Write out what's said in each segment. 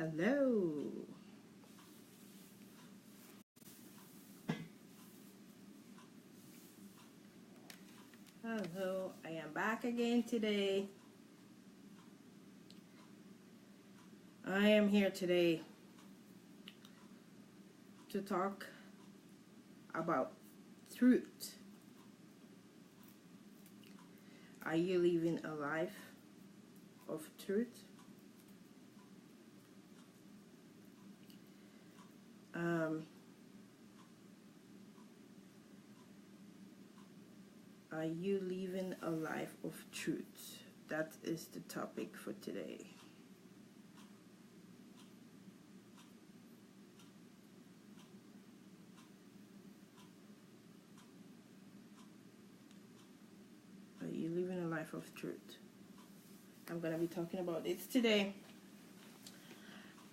Hello. Hello, I am back again today. I am here today to talk about truth. Are you living a life of truth? Are you living a life of truth? That is the topic for today. Are you living a life of truth? I'm going to be talking about it today.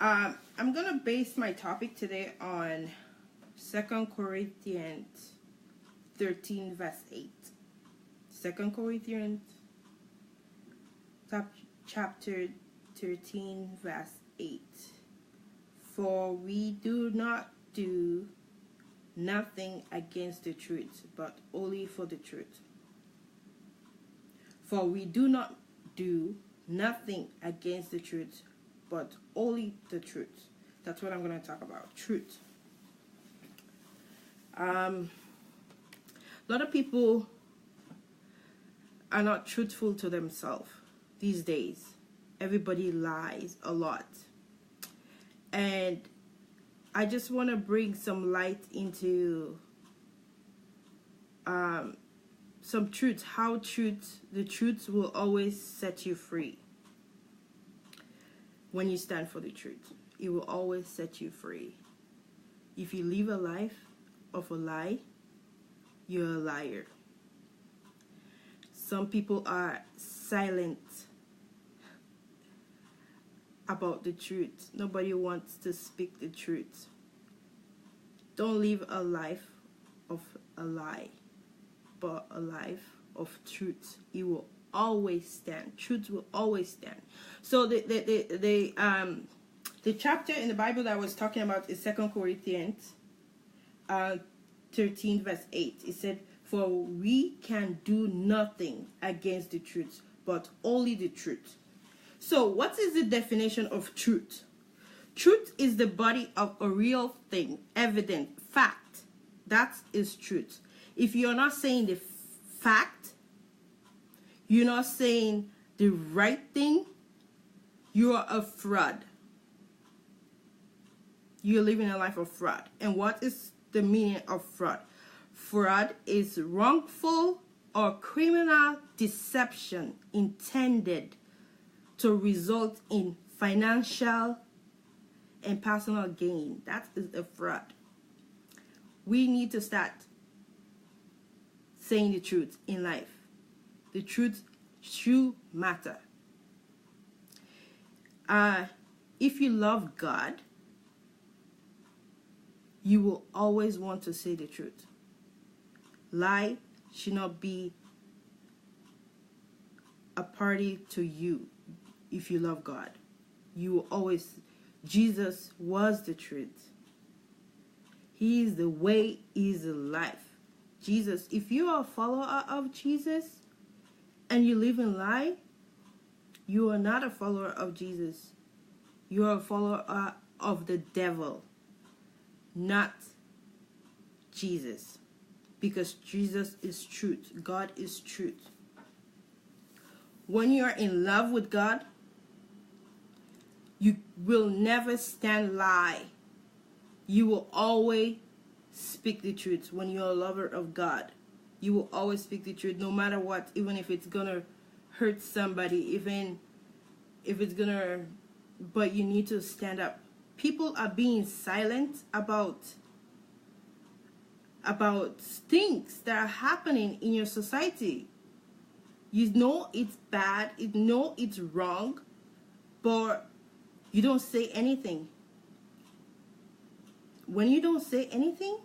I'm going to base my topic today on 2 Corinthians 13 verse 8. 2 Corinthians chapter 13 verse 8. For we do not do nothing against the truth, but only for the truth. For we do not do nothing against the truth, but only the truth. That's what I'm going to talk about, truth. A lot of people are not truthful to themselves these days. Everybody lies a lot. And I just want to bring some light into some truth. How the truth will always set you free. When you stand for the truth, it will always set you free. If you live a life of a lie, you're a liar. Some people are silent about the truth. Nobody wants to speak the truth. Don't live a life of a lie, but a life of truth. It will always stand. Truth will always stand. So the chapter in the Bible that I was talking about is 2 Corinthians 13 verse 8. It said, for we can do nothing against the truth, but only the truth. So what is the definition of truth? Truth is the body of a real thing, evident, fact. That is truth. If you're not saying the fact, you're not saying the right thing, you are a fraud. You're living a life of fraud. And what is the meaning of fraud? Fraud is wrongful or criminal deception intended to result in financial and personal gain. That is a fraud. We need to start saying the truth in life. The truth should matter. If you love God, you will always want to say the truth. Lie should not be a party to you. If you love God, you will always. Jesus was the truth. He is the way, he is the life. Jesus, if you are a follower of Jesus and you live in lie, you are not a follower of Jesus. You are a follower of the devil, not Jesus. Because Jesus is truth. God is truth. When you are in love with God, you will never stand lie. You will always speak the truth. When you're a lover of God, you will always speak the truth, no matter what, even if it's gonna hurt somebody, even if it's gonna, but you need to stand up. People are being silent about things that are happening in your society. You know it's bad, you know it's wrong, but you don't say anything. When you don't say anything,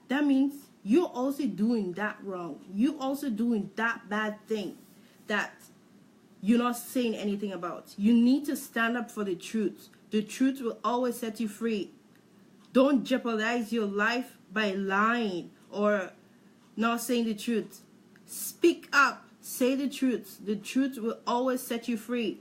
that means you're also doing that wrong. You're also doing that bad thing that you're not saying anything about. You need to stand up for the truth. The truth will always set you free. Don't jeopardize your life by lying or not saying the truth. Speak up. Say the truth. The truth will always set you free.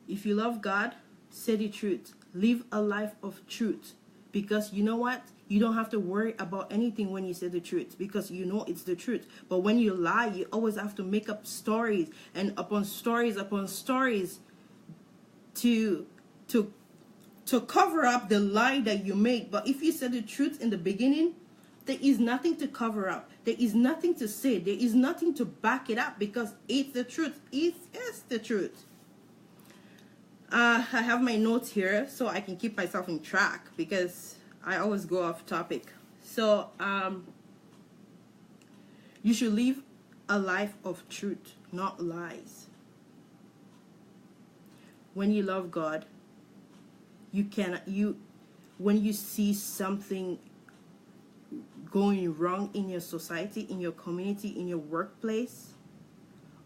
If you love God, say the truth. Live a life of truth. Because you know what? You don't have to worry about anything when you say the truth, because you know it's the truth. But when you lie, you always have to make up stories and upon stories to cover up the lie that you make. But if you say the truth in the beginning, there is nothing to cover up. There is nothing to say. There is nothing to back it up, because it's the truth. It is the truth. I have my notes here so I can keep myself in track, because I always go off topic. So you should live a life of truth, not lies. When you love God, when you see something going wrong in your society, in your community, in your workplace,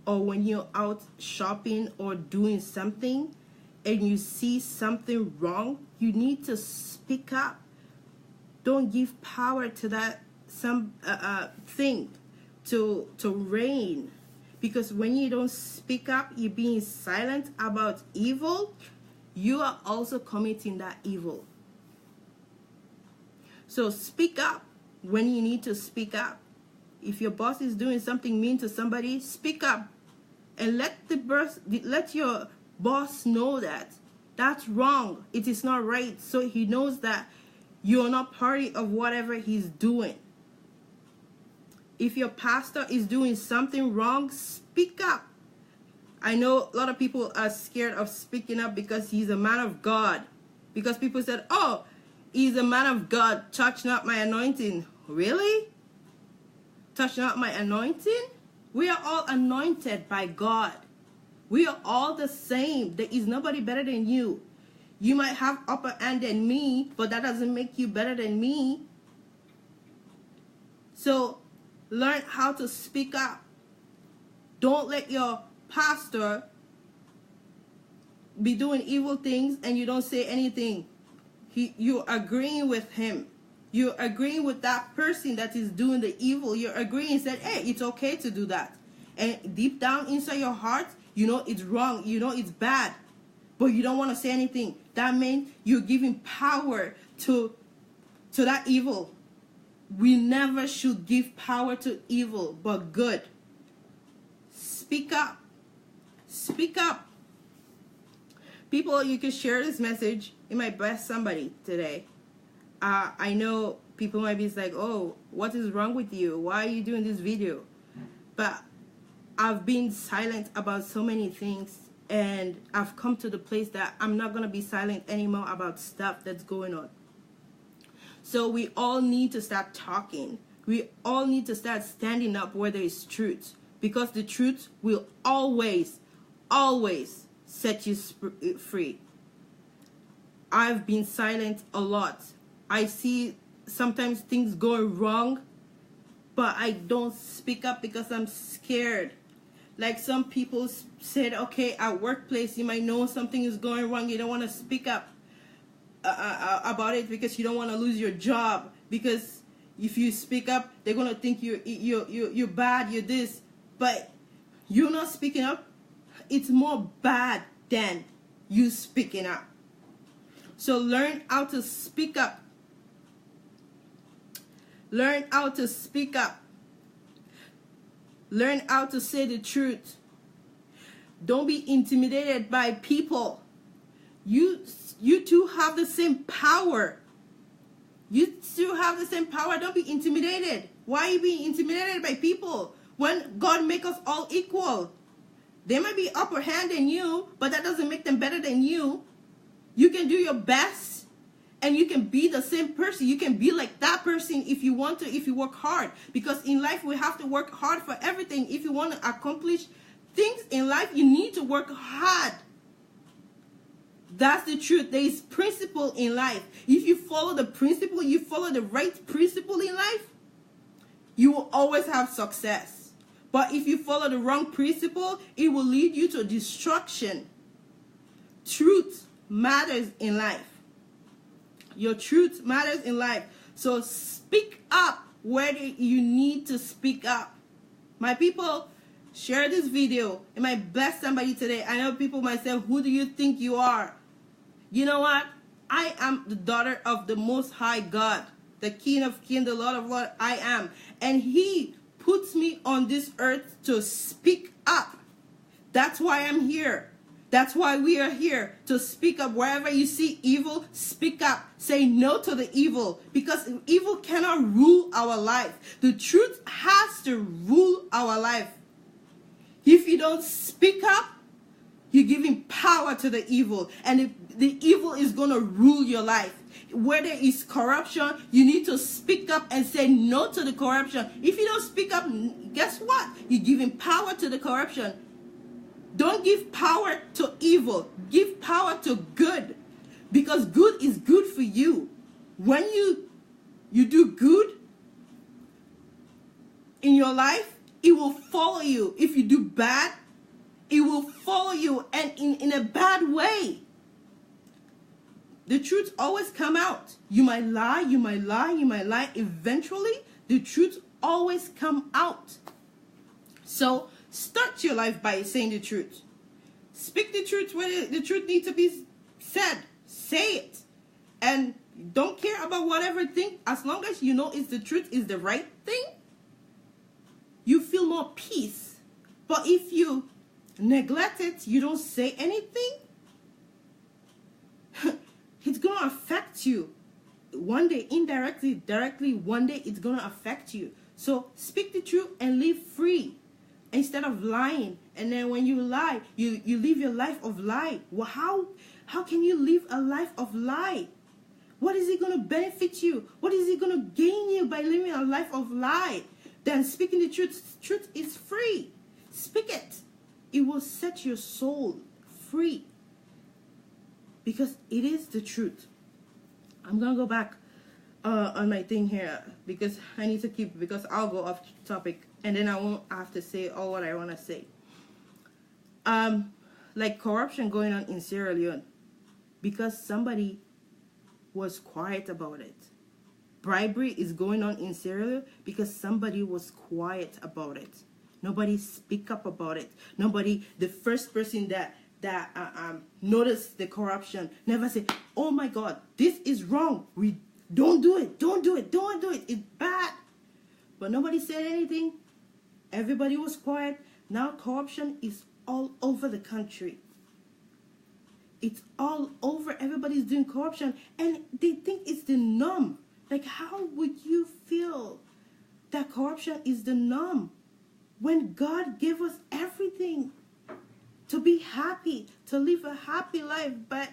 or when you're out shopping or doing something and you see something wrong, you need to speak up. Don't give power to that thing to reign. Because when you don't speak up, you're being silent about evil, you are also committing that evil. So speak up when you need to speak up. If your boss is doing something mean to somebody, speak up and let your boss know that that's wrong. It is not right. So he knows that you're not part of whatever he's doing. If your pastor is doing something wrong, speak up. I know a lot of people are scared of speaking up because he's a man of God. Because people said, oh, he's a man of God, touch not my anointing. Really? Touch not my anointing? We are all anointed by God. We are all the same. There is nobody better than you. You might have upper hand than me, but that doesn't make you better than me. So learn how to speak up. Don't let your pastor be doing evil things and you don't say anything. You're agreeing with him. You're agreeing with that person that is doing the evil. You're agreeing and said, hey, it's okay to do that. And deep down inside your heart, you know it's wrong. You know it's bad. But you don't want to say anything. That means you're giving power to that evil. We never should give power to evil, but good. Speak up. Speak up. People, you can share this message. It might bless somebody today. I know people might be like, oh, what is wrong with you? Why are you doing this video? But I've been silent about so many things, and I've come to the place that I'm not going to be silent anymore about stuff that's going on. So we all need to start talking. We all need to start standing up where there is truth. Because the truth will always, always set you free. I've been silent a lot. I see sometimes things going wrong, but I don't speak up because I'm scared. Like some people said, okay, at workplace, you might know something is going wrong. You don't want to speak up about it because you don't want to lose your job. Because if you speak up, they're going to think you're bad, you're this. But you're not speaking up. It's more bad than you speaking up. So learn how to speak up. Learn how to speak up. Learn how to say the truth. Don't be intimidated by people. You two have the same power. You two have the same power. Don't be intimidated. Why are you being intimidated by people when God make us all equal? They might be upper hand than you, but that doesn't make them better than you. You can do your best, and you can be the same person. You can be like that person if you want to, if you work hard. Because in life, we have to work hard for everything. If you want to accomplish things in life, you need to work hard. That's the truth. There is principle in life. If you follow the principle, you follow the right principle in life, you will always have success. But if you follow the wrong principle, it will lead you to destruction. truth matters in life. Your truth matters in life. So speak up where you need to speak up. My people, share this video. It might bless somebody today. I know people might say, who do you think you are? You know what? I am the daughter of the Most High God, the King of Kings, the Lord of Lords. I am. And He puts me on this earth to speak up. That's why I'm here. That's why we are here, to speak up. Wherever you see evil, speak up. Say no to the evil, because evil cannot rule our life. The truth has to rule our life. If you don't speak up, you're giving power to the evil, and the evil is going to rule your life. Where there is corruption, you need to speak up and say no to the corruption. If you don't speak up, guess what? You're giving power to the corruption. Don't give power to evil. Give power to good, because good is good for you. When you do good in your life, it will follow you. If you do bad, it will follow you, and in a bad way. The truth always come out. You might lie, you might lie, you might lie. Eventually, the truth always come out. So start your life by saying the truth. Speak the truth when the truth needs to be said. Say it. And don't care about whatever thing. As long as you know it's the truth, is the right thing, you feel more peace. But if you neglect it, you don't say anything, it's going to affect you. One day, indirectly, directly, one day it's going to affect you. So speak the truth and live free instead of lying. And then when you lie, you live your life of lie. Well, how can you live a life of lie? What is it going to benefit you? What is it going to gain you by living a life of lie? Then speaking the truth. Truth is free. Speak it. It will set your soul free, because it is the truth. I'm going to go back on my thing here, because I need to keep, because I'll go off topic and then I won't have to say all what I want to say. Like corruption going on in Sierra Leone, because somebody was quiet about it. Bribery is going on in Sierra Leone because somebody was quiet about it. Nobody speak up about it. Nobody, the first person that noticed the corruption, never say, oh my God, this is wrong. We don't do it. Don't do it. Don't do it. It's bad. But nobody said anything. Everybody was quiet. Now corruption is all over the country. It's all over. Everybody's doing corruption, and they think it's the norm. Like, how would you feel that corruption is the norm when God gave us everything to be happy, to live a happy life? But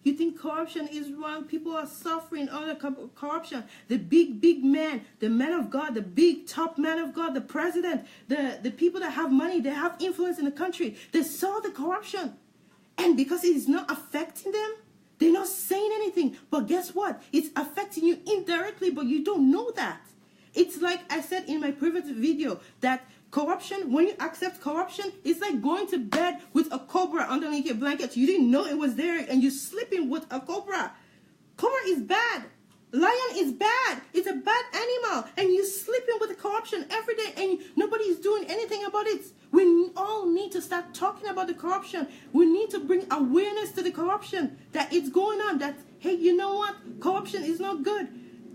you think corruption is wrong. People are suffering under corruption. The big man, the man of God, the big top man of God, the president, the people that have money, they have influence in the country. They saw the corruption. And because it is not affecting them, they're not saying anything. But guess what? It's affecting you indirectly, but you don't know that. It's like I said in my previous video, that corruption, when you accept corruption, it's like going to bed with a cobra underneath your blanket. You didn't know it was there, and you're sleeping with a cobra. Cobra is bad. Lion is bad. It's a bad animal, and you're sleeping with the corruption every day, and nobody is doing anything about it. We all need to start talking about the corruption. We need to bring awareness to the corruption, that it's going on, that, hey, you know what? Corruption is not good.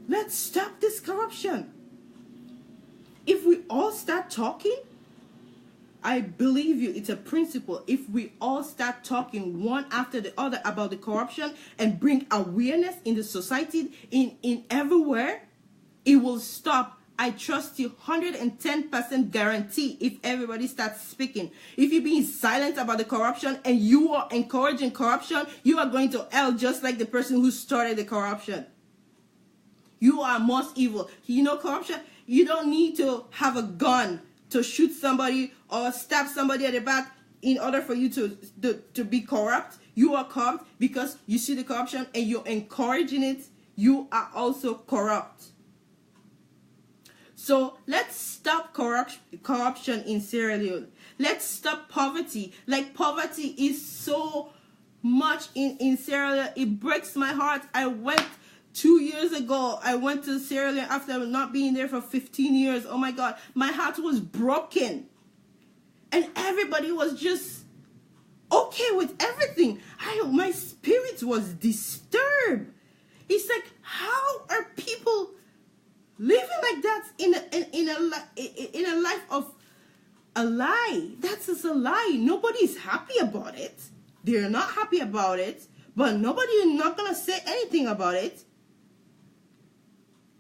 Let's stop this corruption. If we all start talking, I believe you, it's a principle. If we all start talking one after the other about the corruption and bring awareness in the society, in everywhere, it will stop. I trust you 110% guarantee if everybody starts speaking. If you're being silent about the corruption and you are encouraging corruption, you are going to hell just like the person who started the corruption. You are most evil. You know corruption? You don't need to have a gun to shoot somebody or stab somebody at the back in order for you to be corrupt. You are corrupt because you see the corruption and you're encouraging it. You are also corrupt. So let's stop corruption in Sierra Leone. Let's stop poverty. Like, poverty is so much in Sierra Leone. It breaks my heart. I went 2 years ago. I went to Sierra Leone after not being there for 15 years. Oh my God, my heart was broken. And everybody was just okay with everything. My spirit was disturbed. It's like, how are people living like that in a life of a lie? That's just a lie. Nobody's happy about it. They're not happy about it, but nobody is not gonna say anything about it.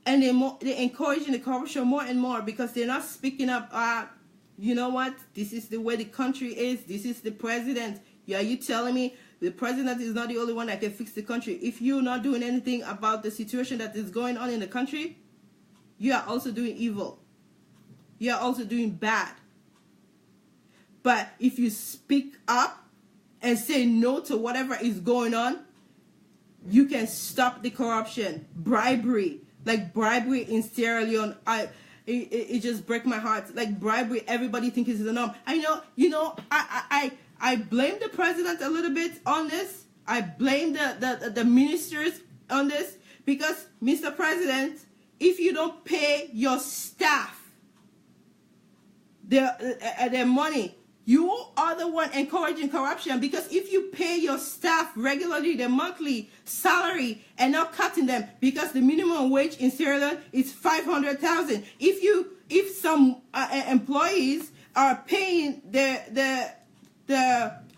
And they're encouraging the corruption more and more because they're not speaking up. You know what? This is the way the country is. This is the president. Yeah, you telling me the president is not the only one that can fix the country? If you're not doing anything about the situation that is going on in the country, you are also doing evil. You are also doing bad. But if you speak up and say no to whatever is going on, you can stop the corruption. Bribery, like bribery in Sierra Leone, it just breaks my heart. Like bribery, everybody thinks is the norm. I blame the president a little bit on this. I blame the ministers on this because, Mr. President, if you don't pay your staff their money, you are the one encouraging corruption. Because if you pay your staff regularly their monthly salary and not cutting them, because the minimum wage in Sierra Leone is 500,000. If some employees are paying the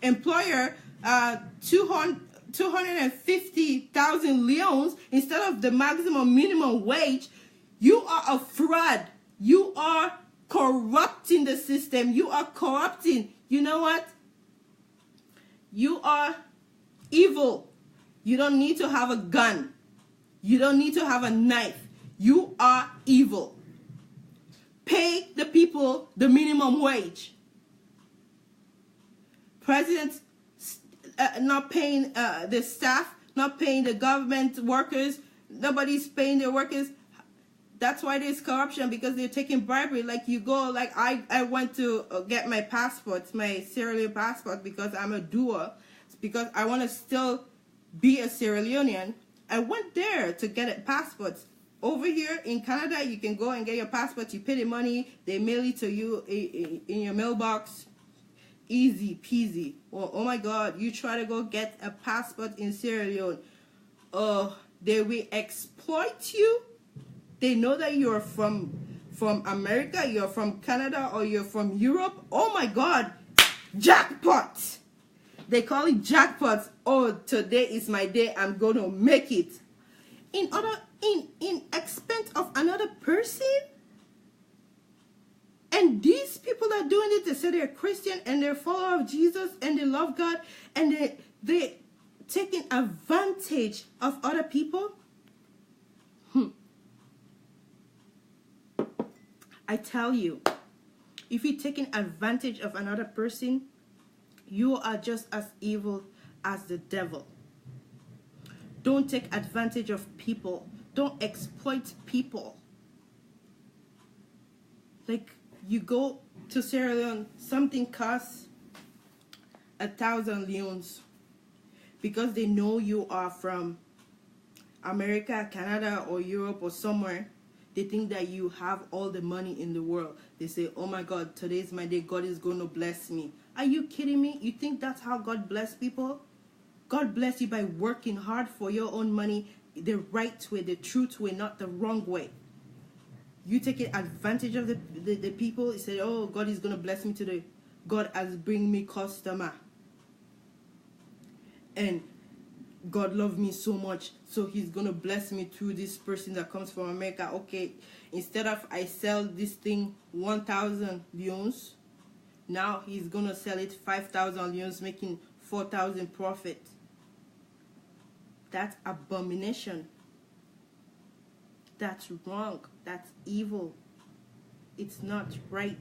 employer 250,000 leons instead of the maximum minimum wage, you are a fraud. You are corrupting the system. You are corrupting. You know what? You are evil. You don't need to have a gun. You don't need to have a knife. You are evil. Pay the people the minimum wage. President not paying the staff, not paying the government workers. Nobody's paying their workers. That's why there's corruption, because they're taking bribery. Like you go, like I went to get my passport, my Sierra Leone passport, because I'm a doer. It's because I want to still be a Sierra Leonean. I went there to get a passport. Over here in Canada, you can go and get your passport. You pay the money. They mail it to you in your mailbox. Easy peasy. Oh my God, you try to go get a passport in Sierra Leone. They will exploit you. They know that you're from America, you're from Canada, or you're from Europe. Oh my God, jackpot. They call it jackpots. Oh, today is my day. I'm going to make it. In expense of another person. And these people are doing it. They say they're Christian and they're follower of Jesus and they love God, and they're taking advantage of other people. I tell you, if you're taking advantage of another person, you are just as evil as the devil. Don't take advantage of people. Don't exploit people. Like, you go to Sierra Leone, something costs 1,000 leons because they know you are from America, Canada, or Europe, or somewhere. They think that you have all the money in the world. They say, oh my God, today's my day. God is going to bless me. Are you kidding me? You think that's how God bless people? God bless you by working hard for your own money, the right way, the truth way, not the wrong way. You taking advantage of the people. You say, oh, God is going to bless me today. God has bring me customer. And God loved me so much, so he's going to bless me through this person that comes from America. Okay, instead of I sell this thing 1,000 leons, now he's going to sell it 5,000 leons, making 4,000 profit. That's abomination. That's wrong. That's evil. It's not right.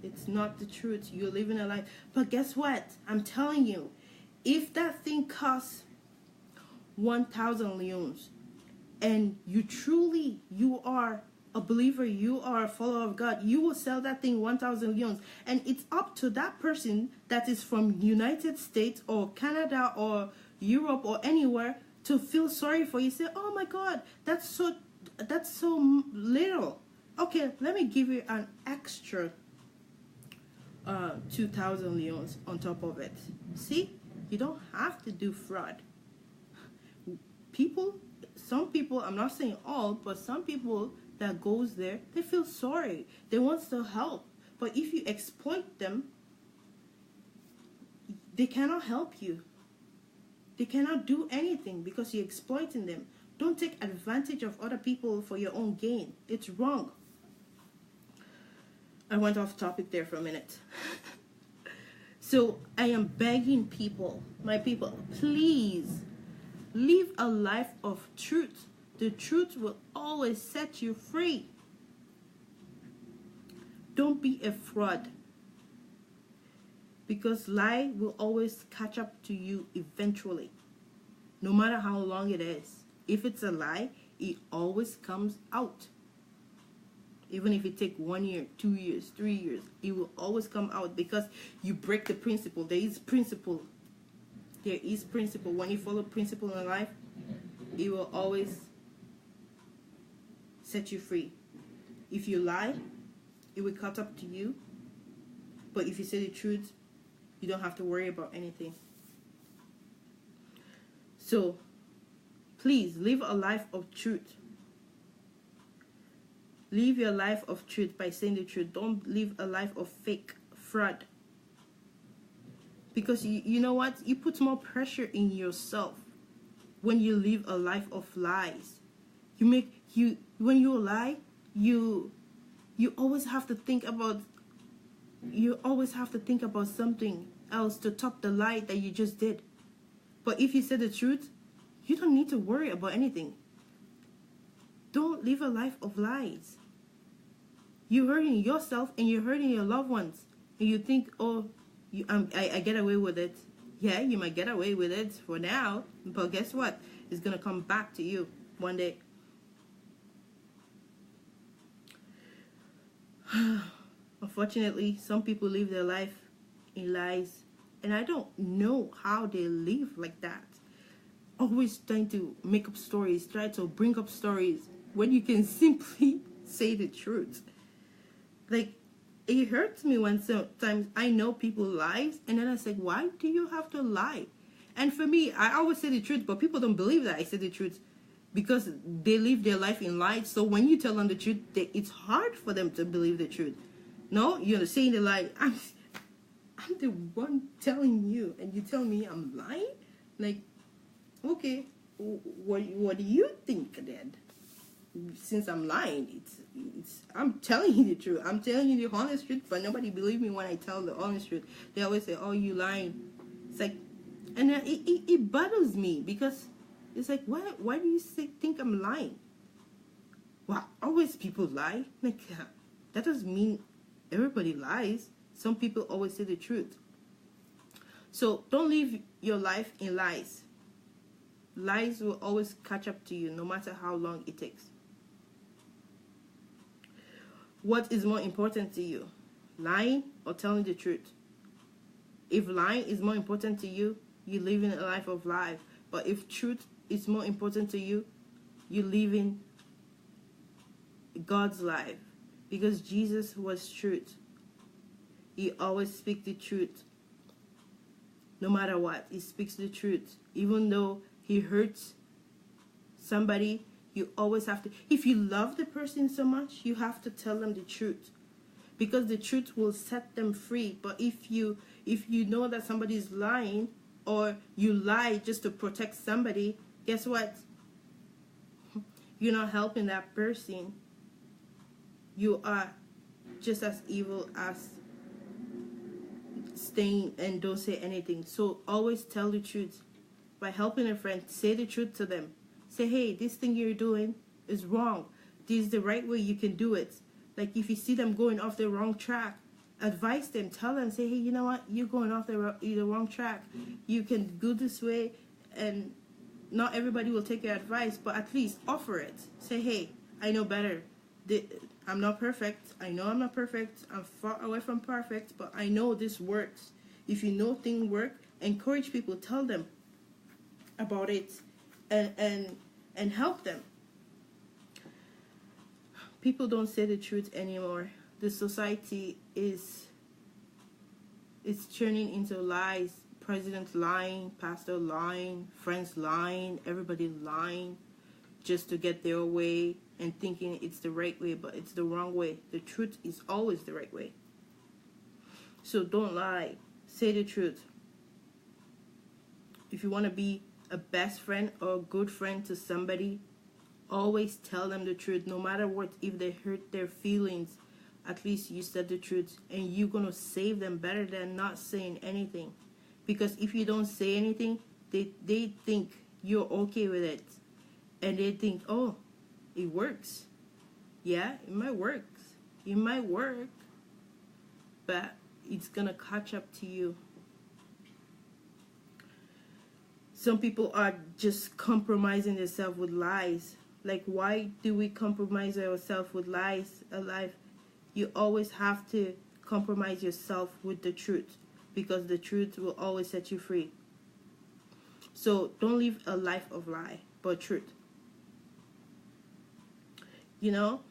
It's not the truth. You're living a life. But guess what? I'm telling you, if that thing costs 1,000 leons and you are a believer, you are a follower of God, you will sell that thing 1,000 leons. And it's up to that person that is from United States or Canada or Europe or anywhere to feel sorry for you. Say, oh my God, that's so little. Okay, let me give you an extra 2,000 leons on top of it. See, you don't have to do fraud. Some people, I'm not saying all, but some people that goes there, they feel sorry. They want to help. But if you exploit them, they cannot help you. They cannot do anything because you're exploiting them. Don't take advantage of other people for your own gain. It's wrong. I went off topic there for a minute. So I am begging people, my people, please live a life of truth. The truth will always set you free. Don't be a fraud, because lie will always catch up to you eventually, no matter how long it is. If it's a lie, it always comes out. Even if it takes 1 year, 2 years, 3 years, it will always come out because you break the principle. There is principle. There is principle. When you follow principle in life, it will always set you free. If you lie, it will cut up to you. But if you say the truth, you don't have to worry about anything. So, please live a life of truth. Live your life of truth by saying the truth. Don't live a life of fake fraud. Because you know what? You put more pressure in yourself when you live a life of lies. When you lie, you always have to think about something else to top the lie that you just did. But if you say the truth, you don't need to worry about anything. Don't live a life of lies. You're hurting yourself and you're hurting your loved ones. And you think, oh, I get away with it. Yeah, you might get away with it for now. But guess what? It's going to come back to you one day. Unfortunately, some people live their life in lies. And I don't know how they live like that. Always trying to make up stories, try to bring up stories when you can simply say the truth. Like, it hurts me when sometimes I know people lie, and then I say, why do you have to lie? And for me, I always say the truth, but people don't believe that I say the truth because they live their life in lies. So when you tell them the truth, it's hard for them to believe the truth. No, you're saying the lie. I'm the one telling you, and you tell me I'm lying? Like, okay, what do you think then? Since I'm lying, I'm telling you the truth. I'm telling you the honest truth, but nobody believes me when I tell the honest truth. They always say, oh, you lying. It's like, and it bothers me because it's like, why do you think I'm lying? Well, always people lie. Like, that doesn't mean everybody lies. Some people always say the truth. So don't live your life in lies. Lies will always catch up to you no matter how long it takes. What is more important to you? Lying or telling the truth? If lying is more important to you, you're living a life of lies. But if truth is more important to you, you're living God's life. Because Jesus was truth. He always speaks the truth. No matter what, he speaks the truth. Even though he hurts somebody, you always have to, if you love the person so much, you have to tell them the truth. Because the truth will set them free. But if you know that somebody's lying, or you lie just to protect somebody, guess what? You're not helping that person. You are just as evil as staying and don't say anything. So always tell the truth. By helping a friend, say the truth to them. Say, hey, this thing you're doing is wrong. This is the right way you can do it. Like if you see them going off the wrong track, advise them, tell them, say, hey, you know what? You're going off the wrong track. You can go this way, and not everybody will take your advice, but at least offer it. Say, hey, I know better. I'm not perfect. I know I'm not perfect. I'm far away from perfect, but I know this works. If you know things work, encourage people, tell them about it, and help them. People don't say the truth anymore. The society is turning into lies. President lying, pastor lying, friends lying, everybody lying just to get their way and thinking it's the right way, but it's the wrong way. The truth is always the right way. So don't lie. Say the truth. If you want to be a best friend or a good friend to somebody, always tell them the truth, no matter what. If they hurt their feelings, at least you said the truth, and you're going to save them better than not saying anything. Because if you don't say anything, they think you're okay with it. And they think, oh, it works. Yeah, it might work. It might work. But it's going to catch up to you. Some people are just compromising themselves with lies. Like, why do we compromise ourselves with lies? You always have to compromise yourself with the truth, because the truth will always set you free. So don't live a life of lie, but truth. You know,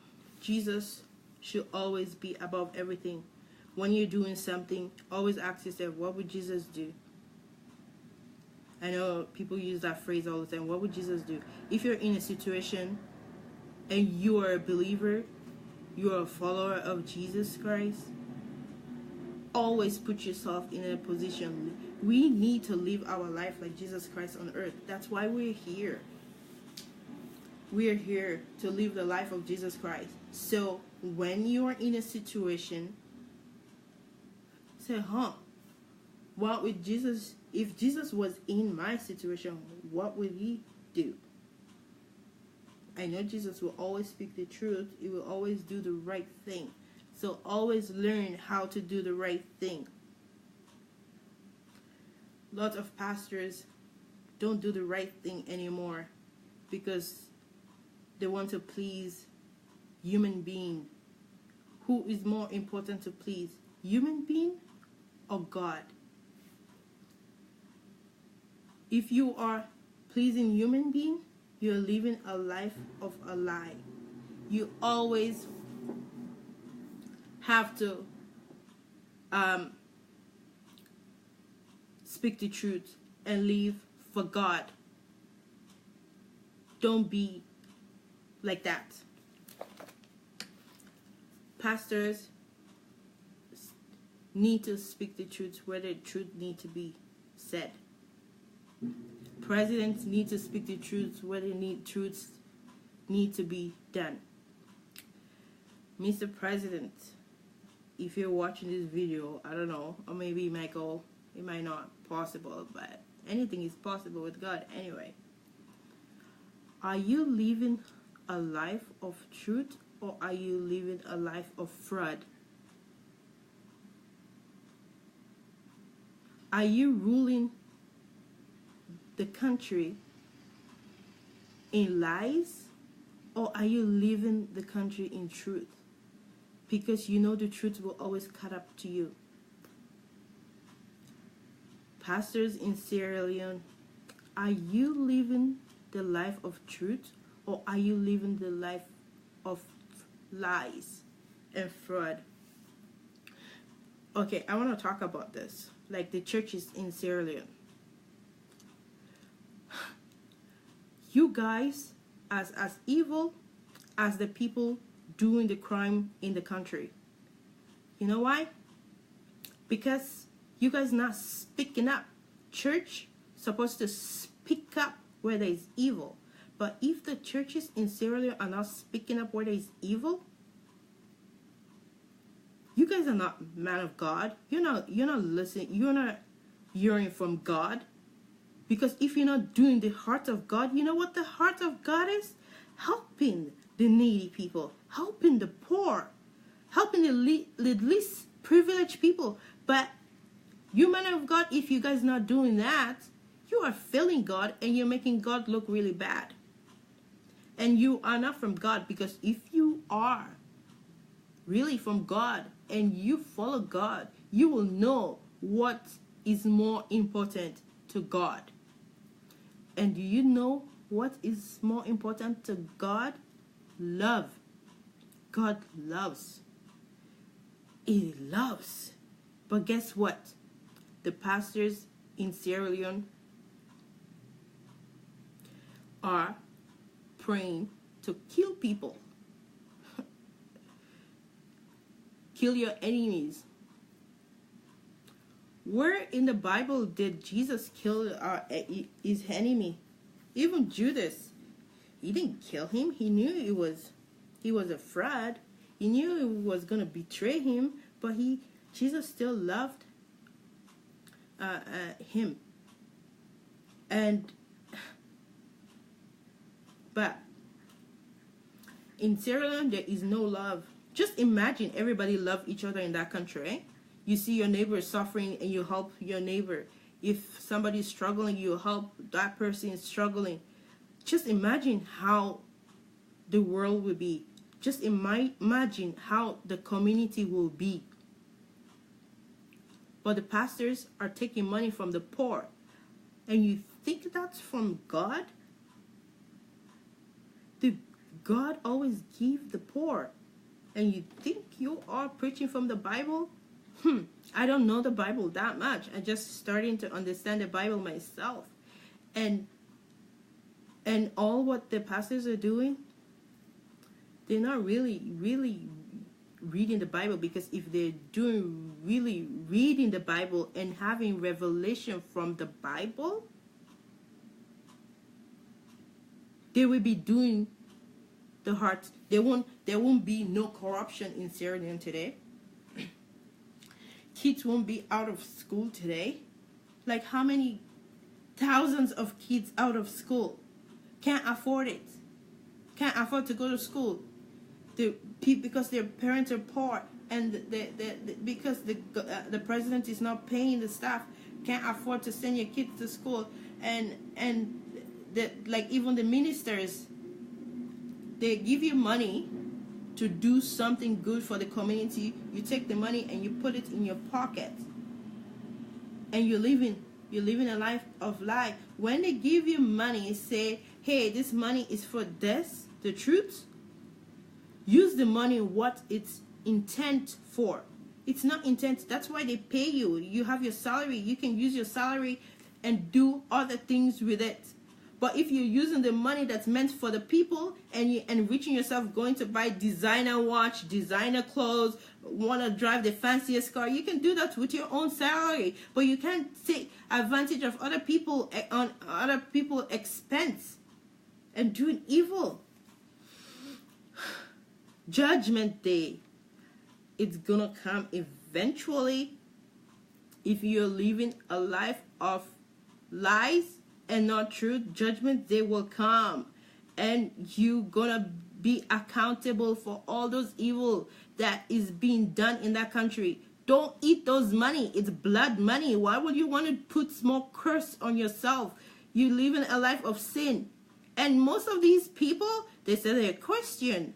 Jesus should always be above everything. When you're doing something, always ask yourself, what would Jesus do? I know people use that phrase all the time. What would Jesus do? If you're in a situation and you are a believer, you are a follower of Jesus Christ, always put yourself in a position. We need to live our life like Jesus Christ on earth. That's why we're here. We're here to live the life of Jesus Christ. So when you are in a situation, say, what would Jesus, if Jesus was in my situation, what would he do? I know Jesus will always speak the truth. He will always do the right thing. So always learn how to do the right thing. Lots of pastors don't do the right thing anymore because they want to please human being. Who is more important to please? Human being or God? If you are pleasing human being, you're living a life of a lie. You always have to speak the truth and live for God. Don't be like that. Pastors need to speak the truth where the truth needs to be said. Presidents need to speak the truth where the truths need to be done. Mr. President, if you're watching this video, I don't know, or maybe it might go, it might not possible, but anything is possible with God anyway. Are you living a life of truth, or are you living a life of fraud? Are you ruling the country in lies, or are you living the country in truth? Because you know the truth will always cut up to you. Pastors in Sierra Leone, are you living the life of truth, or are you living the life of lies and fraud? Okay, I want to talk about this. Like the churches in Sierra Leone. You guys, as evil as the people doing the crime in the country. You know why? Because you guys not speaking up. Church supposed to speak up where there is evil. But if the churches in Sierra Leone are not speaking up where there is evil, you guys are not man of God. You're not listening. You're not hearing from God. Because if you're not doing the heart of God, you know what the heart of God is? Helping the needy people, helping the poor, helping the least privileged people. But you man of God, if you guys not doing that, you are failing God and you're making God look really bad. And you are not from God, because if you are really from God and you follow God, you will know what is more important to God. And do you know what is more important to God? Love. God loves. He loves. But guess what? The pastors in Sierra Leone are praying to kill people. Kill your enemies. Where in the Bible did Jesus kill his enemy? Even Judas, he didn't kill him. He knew he was a fraud. He knew he was going to betray him, but Jesus still loved him. But in Sierra Leone, there is no love. Just imagine everybody love each other in that country. Eh? You see your neighbor suffering and you help your neighbor. If somebody's struggling, you help that person is struggling. Just imagine how the world will be. Just imagine how the community will be. But the pastors are taking money from the poor. And you think that's from God? Did God always give the poor? And you think you are preaching from the Bible? I don't know the Bible that much. I'm just starting to understand the Bible myself. And all what the pastors are doing, they're not really reading the Bible, because if they're doing really reading the Bible and having revelation from the Bible, they will be doing the heart. There won't be no corruption in Sierra Leone today. Kids won't be out of school today. Like, how many thousands of kids out of school can't afford it, can't afford to go to school, because their parents are poor, and because the president is not paying the staff, can't afford to send your kids to school, and like even the ministers, they give you money to do something good for the community. You take the money and you put it in your pocket, and you're living a life of lie. When they give you money, say, hey, this money is for this, the truth. Use the money what it's intent for. It's not intent. That's why they pay you. You have your salary. You can use your salary and do other things with it. But if you're using the money that's meant for the people and you're enriching yourself, going to buy designer watch, designer clothes, want to drive the fanciest car, you can do that with your own salary. But you can't take advantage of other people on other people's expense and doing evil. Judgment Day, it's gonna come eventually. If you're living a life of lies and not truth, Judgment Day will come, and you're gonna be accountable for all those evil that is being done in that country. Don't eat those money. It's blood money. Why would you want to put small curse on yourself? You live in a life of sin. And most of these people, they say they're Christian.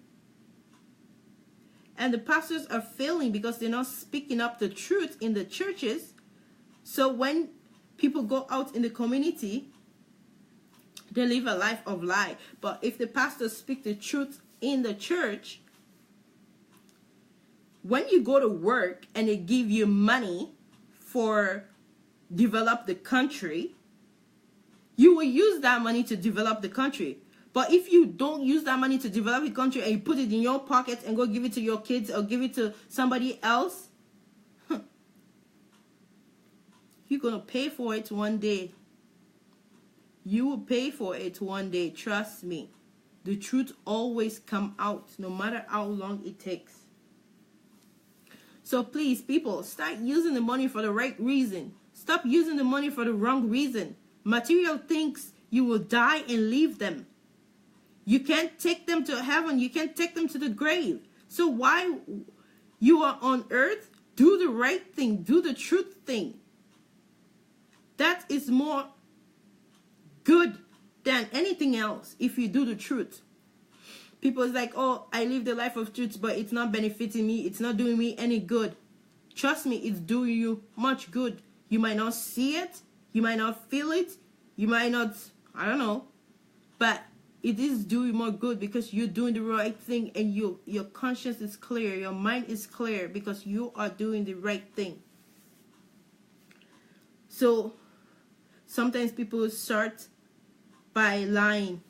And the pastors are failing because they're not speaking up the truth in the churches. So when people go out in the community, they live a life of lie. But if the pastors speak the truth in the church, when you go to work and they give you money for develop the country, you will use that money to develop the country. But if you don't use that money to develop the country and you put it in your pocket and go give it to your kids or give it to somebody else, you're going to pay for it one day. You will pay for it one day. Trust me. The truth always come out, no matter how long it takes. So please, people, start using the money for the right reason. Stop using the money for the wrong reason. Material things, you will die and leave them. You can't take them to heaven. You can't take them to the grave. So why you are on earth, do the right thing. Do the truth thing. That is more good than anything else if you do the truth. People is like, oh, I live the life of truth, but it's not benefiting me. It's not doing me any good. Trust me, it's doing you much good. You might not see it. You might not feel it. You might not, I don't know. But it is doing more good because you're doing the right thing, and your conscience is clear. Your mind is clear because you are doing the right thing. So sometimes people start by lying,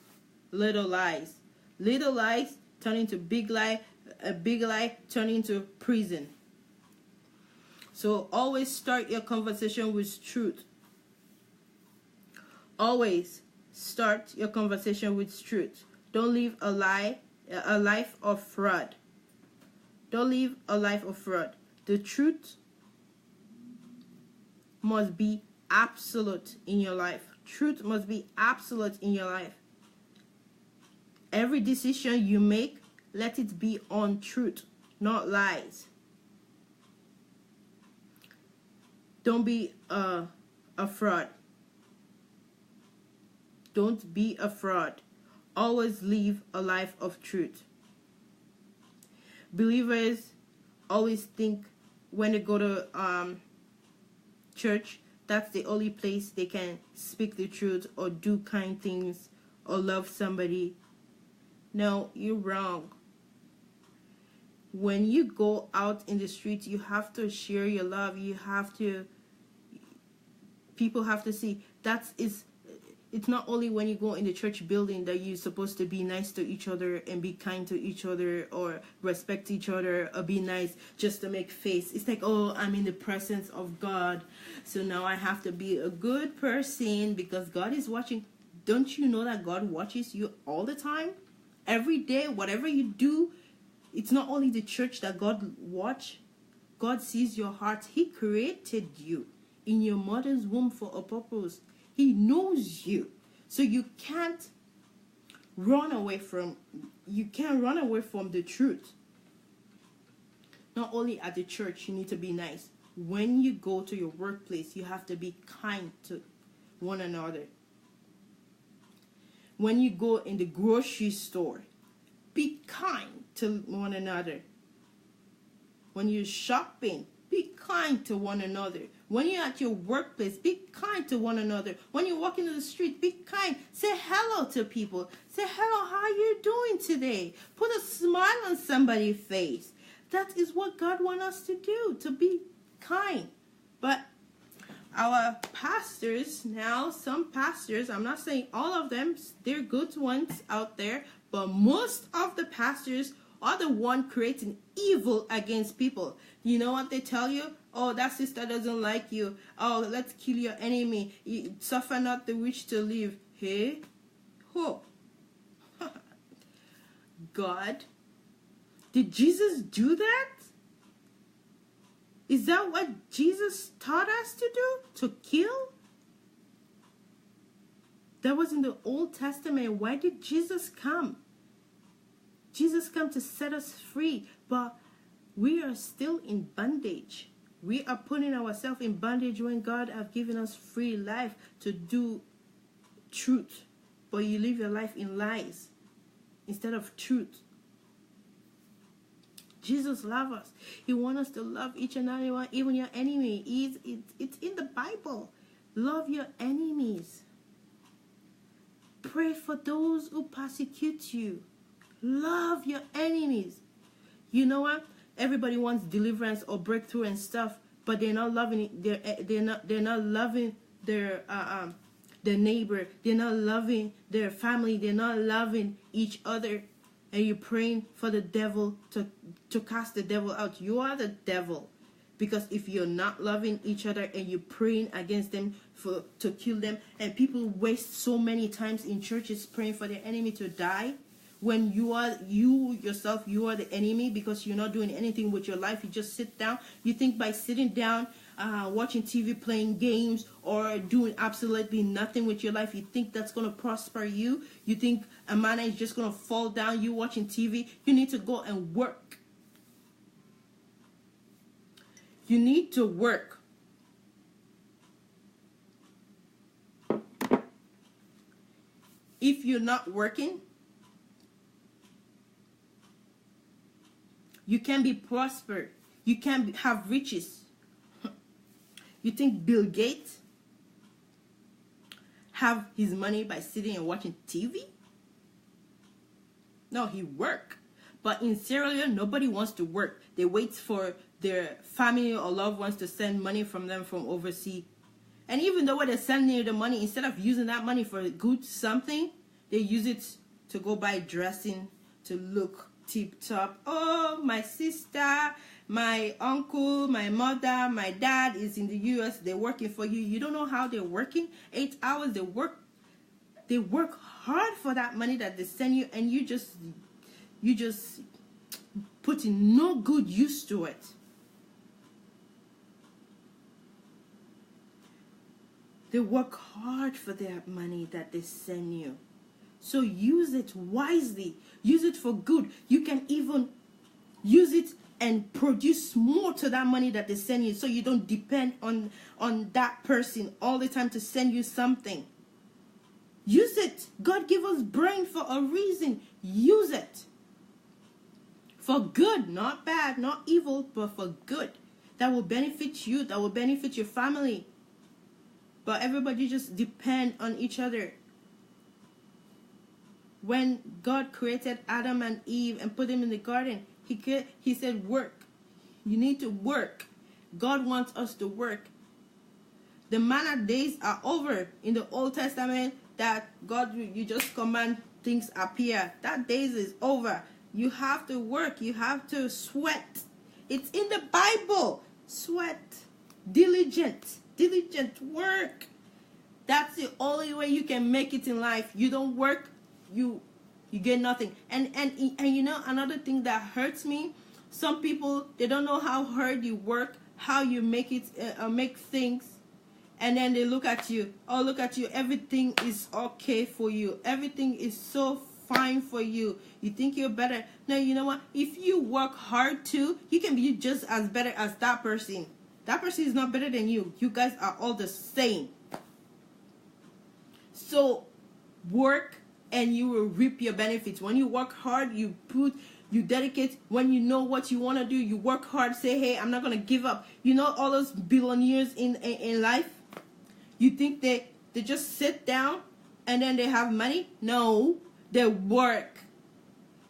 little lies. Little lies turn into big lie, a big lie turn into prison. So always start your conversation with truth. Always start your conversation with truth. Don't live a life of fraud. Don't live a life of fraud. The truth must be absolute in your life. Truth must be absolute in your life. Every decision you make, let it be on truth, not lies. Don't be a fraud. Don't be a fraud. Always live a life of truth. Believers always think when they go to church, that's the only place they can speak the truth or do kind things or love somebody. No, you're wrong. When you go out in the street, you have to share your love. People have to see. It's not only when you go in the church building that you're supposed to be nice to each other and be kind to each other or respect each other or be nice just to make face. It's like, oh, I'm in the presence of God, so now I have to be a good person because God is watching. Don't you know that God watches you all the time? Every day, whatever you do, it's not only the church that God watch. God sees your heart. He created you in your mother's womb for a purpose. He knows you. So you can't run away from the truth. Not only at the church, you need to be nice. When you go to your workplace, you have to be kind to one another. When you go in the grocery store, be kind to one another. When you're shopping, be kind to one another. When you're at your workplace, be kind to one another. When you're walking in the street, be kind. Say hello to people. Say hello, how are you doing today? Put a smile on somebody's face. That is what God wants us to do, to be kind. But our pastors now, some pastors, I'm not saying all of them, they're good ones out there, but most of the pastors are the one creating evil against people. You know what they tell you? Oh, that sister doesn't like you. Oh, let's kill your enemy. Suffer not the witch to live. Hey? Who? God? Did Jesus do that? Is that what Jesus taught us to do? To kill? That was in the Old Testament. Why did Jesus come? Jesus came to set us free, but we are still in bondage. We are putting ourselves in bondage when God has given us free life to do truth. But you live your life in lies instead of truth. Jesus loves us. He wants us to love each and every one, even your enemy. It's in the Bible. Love your enemies. Pray for those who persecute you. Love your enemies. You know what? Everybody wants deliverance or breakthrough and stuff, but they're not loving it. They're not loving their neighbor. They're not loving their family. They're not loving each other. And you're praying for the devil to cast the devil out. You are the devil. Because if you're not loving each other and you're praying against them to kill them, and people waste so many times in churches praying for their enemy to die, when you yourself are the enemy because you're not doing anything with your life. You just sit down. You think by sitting down, watching TV, playing games, or doing absolutely nothing with your life, you think that's going to prosper you. You think a man is just going to fall down, you watching TV. You need to go and work. You need to work. If you're not working, You can be prospered. You can have riches. You think Bill Gates have his money by sitting and watching TV? No, he work. But in Sierra Leone, nobody wants to work. They wait for their family or loved ones to send money from them from overseas. And even though when they're sending you the money, instead of using that money for good something, they use it to go buy dressing, to look tip-top. Oh, my sister, my uncle, my mother, my dad is in the U.S. They're working for you. You don't know how they're working. 8 hours, they work hard for that money that they send you, and you just put in no good use to it. They work hard for their money that they send you. So use it wisely. Use it for good. You can even use it and produce more to that money that they send you, so you don't depend on that person all the time to send you something. Use it. God gave us brain for a reason. Use it. For good, not bad, not evil, but for good. That will benefit you, that will benefit your family. But everybody just depend on each other. When God created Adam and Eve and put them in the garden, he said work. You need to work. God wants us to work. The manna days are over. In the Old Testament, that God, you just command things appear. That days is over. You have to work. You have to sweat. It's in the Bible. Sweat. Diligent work. That's the only way you can make it in life. You don't work, you get nothing. And you know, another thing that hurts me, some people, they don't know how hard you work, how you make it, make things, and then they look at you. Oh, look at you. Everything is okay for you. Everything is so fine for you. You think you're better. No, you know what? If you work hard too, you can be just as better as that person. That person is not better than you. You guys are all the same. So work and you will reap your benefits. When you work hard, you dedicate. When you know what you want to do, you work hard. Say, hey, I'm not going to give up. You know all those billionaires in life? You think they just sit down and then they have money? No, they work.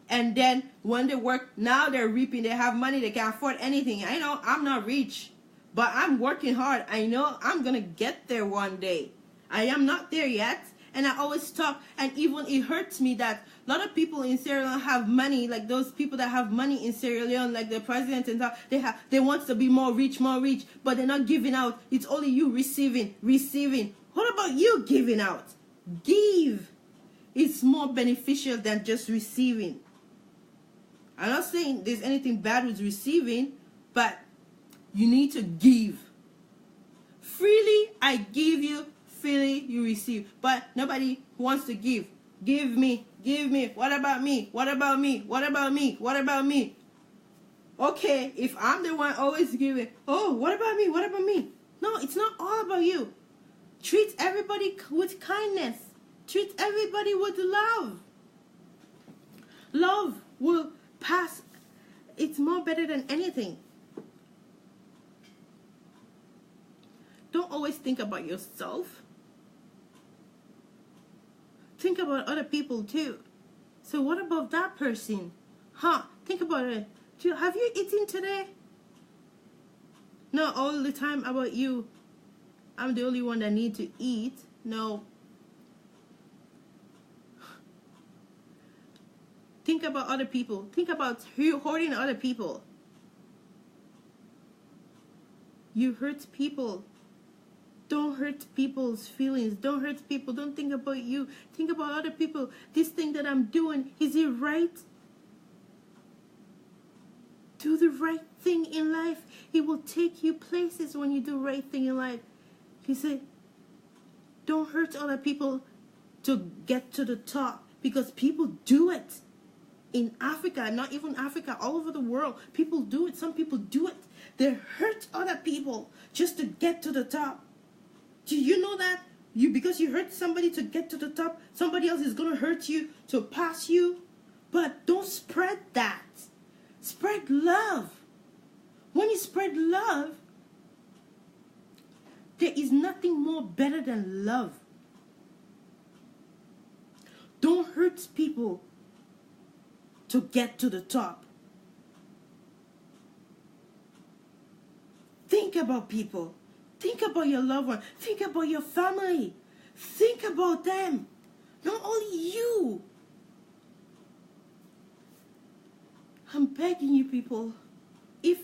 And then when they work, now they're reaping. They have money. They can afford anything. I know I'm not rich, but I'm working hard. I know I'm going to get there one day. I am not there yet. And I always talk, and even it hurts me that a lot of people in Sierra Leone have money, like those people that have money in Sierra Leone, like the president and stuff, they want to be more rich, but they're not giving out. It's only you receiving. What about you giving out? Give. It's more beneficial than just receiving. I'm not saying there's anything bad with receiving, but you need to give. Freely I give you, freely you receive. But nobody wants to give. Give me. What about me? What about me? What about me? What about me? Okay, if I'm the one always giving, oh, what about me? What about me? No, it's not all about you. Treat everybody with kindness. Treat everybody with love. Love will pass. It's more better than anything. Don't always think about yourself. Think about other people too. So what about that person? Think about it. Have you eaten today? Not all the time about you. I'm the only one that need to eat. No. Think about other people. Think about hurting other people. You hurt people. Don't hurt people's feelings. Don't hurt people. Don't think about you. Think about other people. This thing that I'm doing, is it right? Do the right thing in life. It will take you places when you do the right thing in life. He said, don't hurt other people to get to the top, because people do it. In Africa, not even Africa, all over the world, people do it. Some people do it. They hurt other people just to get to the top. Do you know that? Because you hurt somebody to get to the top, somebody else is going to hurt you to pass you. But don't spread that. Spread love. When you spread love, there is nothing more better than love. Don't hurt people to get to the top. Think about people. Think about your loved one. Think about your family. Think about them. Not only you. I'm begging you people, if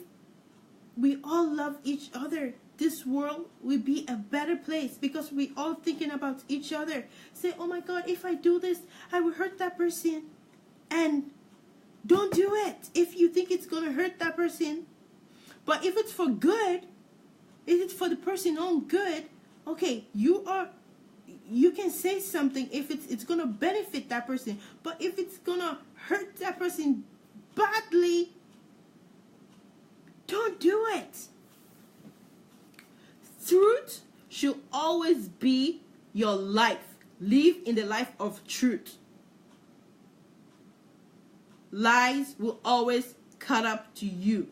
we all love each other, this world will be a better place, because we all thinking about each other. Say, oh my God, if I do this, I will hurt that person. And don't do it if you think it's going to hurt that person. But if it's for good, if it's for the person's own good, okay, you can say something if it's going to benefit that person. But if it's going to hurt that person badly, don't do it. Truth should always be your life. Live in the life of truth. Lies will always cut up to you.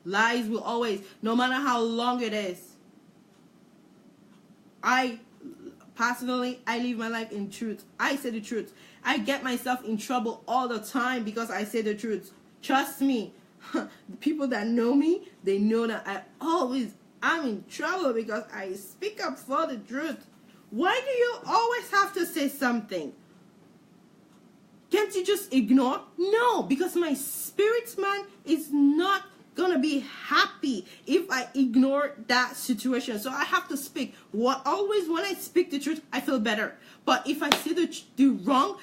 Lies will always, no matter how long it is. Personally, I live my life in truth. I say the truth. I get myself in trouble all the time because I say the truth. Trust me. The people that know me, they know that I'm in trouble because I speak up for the truth. Why do you always have to say something? Can't you just ignore? No, because my spirit man is not gonna be happy if I ignore that situation. So I have to speak. Always when I speak the truth, I feel better. But if I say the wrong,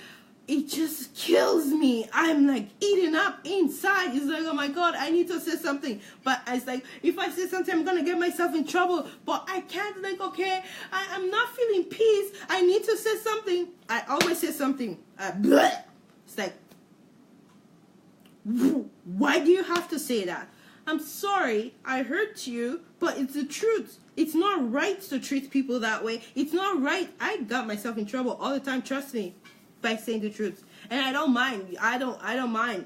it just kills me. I'm like eating up inside. It's like, oh my God, I need to say something. But it's like, if I say something, I'm gonna get myself in trouble. But I can't, like, okay, I'm not feeling peace. I need to say something. I always say something. It's like, why do you have to say that? I'm sorry, I hurt you, but it's the truth. It's not right to treat people that way. It's not right. I got myself in trouble all the time, trust me, by saying the truth. And I don't mind. I don't mind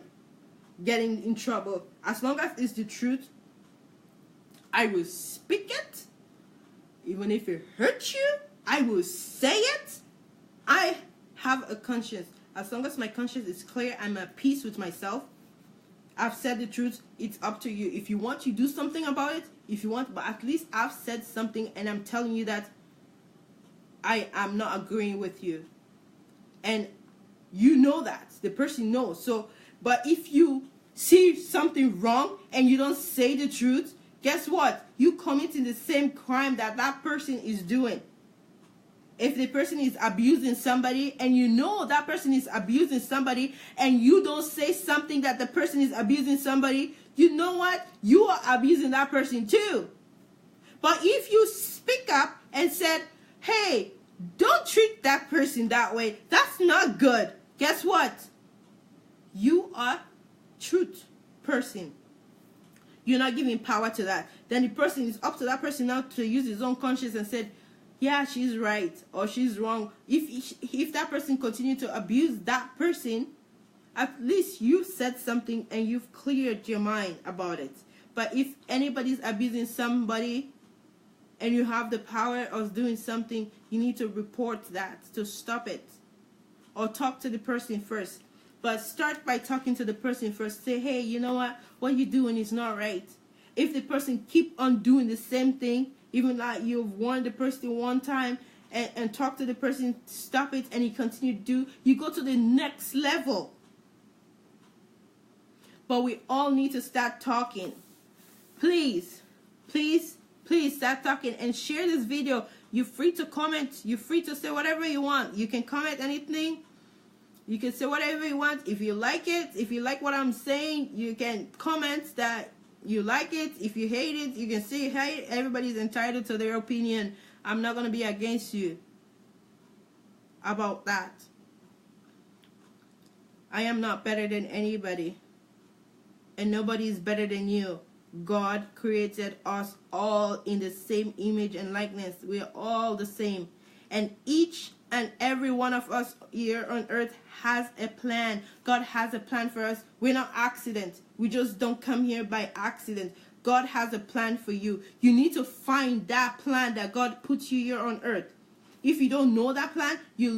getting in trouble. As long as it's the truth, I will speak it. Even if it hurts you, I will say it. I have a conscience. As long as my conscience is clear, I'm at peace with myself. I've said the truth. It's up to you. If you want to do something about it, if you want, but at least I've said something and I'm telling you that I am not agreeing with you. And you know that. The person knows. So, but if you see something wrong and you don't say the truth, guess what? You committing the same crime that person is doing. If the person is abusing somebody and you know that person is abusing somebody and you don't say something that the person is abusing somebody, you know what? You are abusing that person too. But if you speak up and said, hey, don't treat that person that way, that's not good. Guess what? You are truth person. You're not giving power to that. Then the person is up to that person now to use his own conscience and said, yeah, she's right or she's wrong. If that person continue to abuse that person, at least you've said something and you've cleared your mind about it. But if anybody's abusing somebody and you have the power of doing something, you need to report that to stop it. Or talk to the person first. But start by talking to the person first. Say, hey, you know what you're doing is not right. If the person keep on doing the same thing, even like you've warned the person one time and talk to the person, stop it, and he continue to do, you go to the next level. But we all need to start talking. Please, please, please start talking and share this video. You're free to comment. You're free to say whatever you want. You can comment anything. You can say whatever you want. If you like it, if you like what I'm saying, you can comment that you like it. If you hate it, you can say hey. Everybody's entitled to their opinion. I'm not going to be against you about that. I am not better than anybody. And nobody is better than you. God created us all in the same image and likeness. We are all the same. And each And every one of us here on earth has a plan. God has a plan for us. We're not accident. We just don't come here by accident. God has a plan for you. You need to find that plan that God puts you here on earth. If you don't know that plan, you're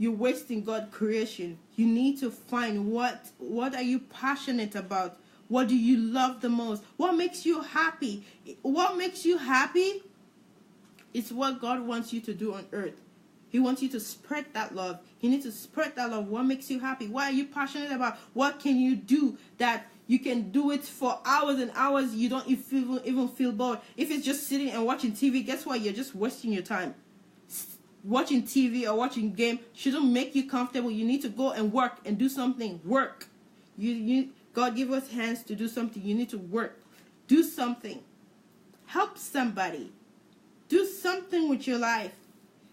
wasting God's creation. You need to find what are you passionate about? What do you love the most? What makes you happy? What makes you happy? It's what God wants you to do on earth. He wants you to spread that love. You need to spread that love. What makes you happy? What are you passionate about? What can you do that you can do it for hours and hours? You don't even feel bored. If it's just sitting and watching TV, guess what? You're just wasting your time. Watching TV or watching game shouldn't make you comfortable. You need to go and work and do something. Work. God give us hands to do something. You need to work. Do something. Help somebody. Do something with your life.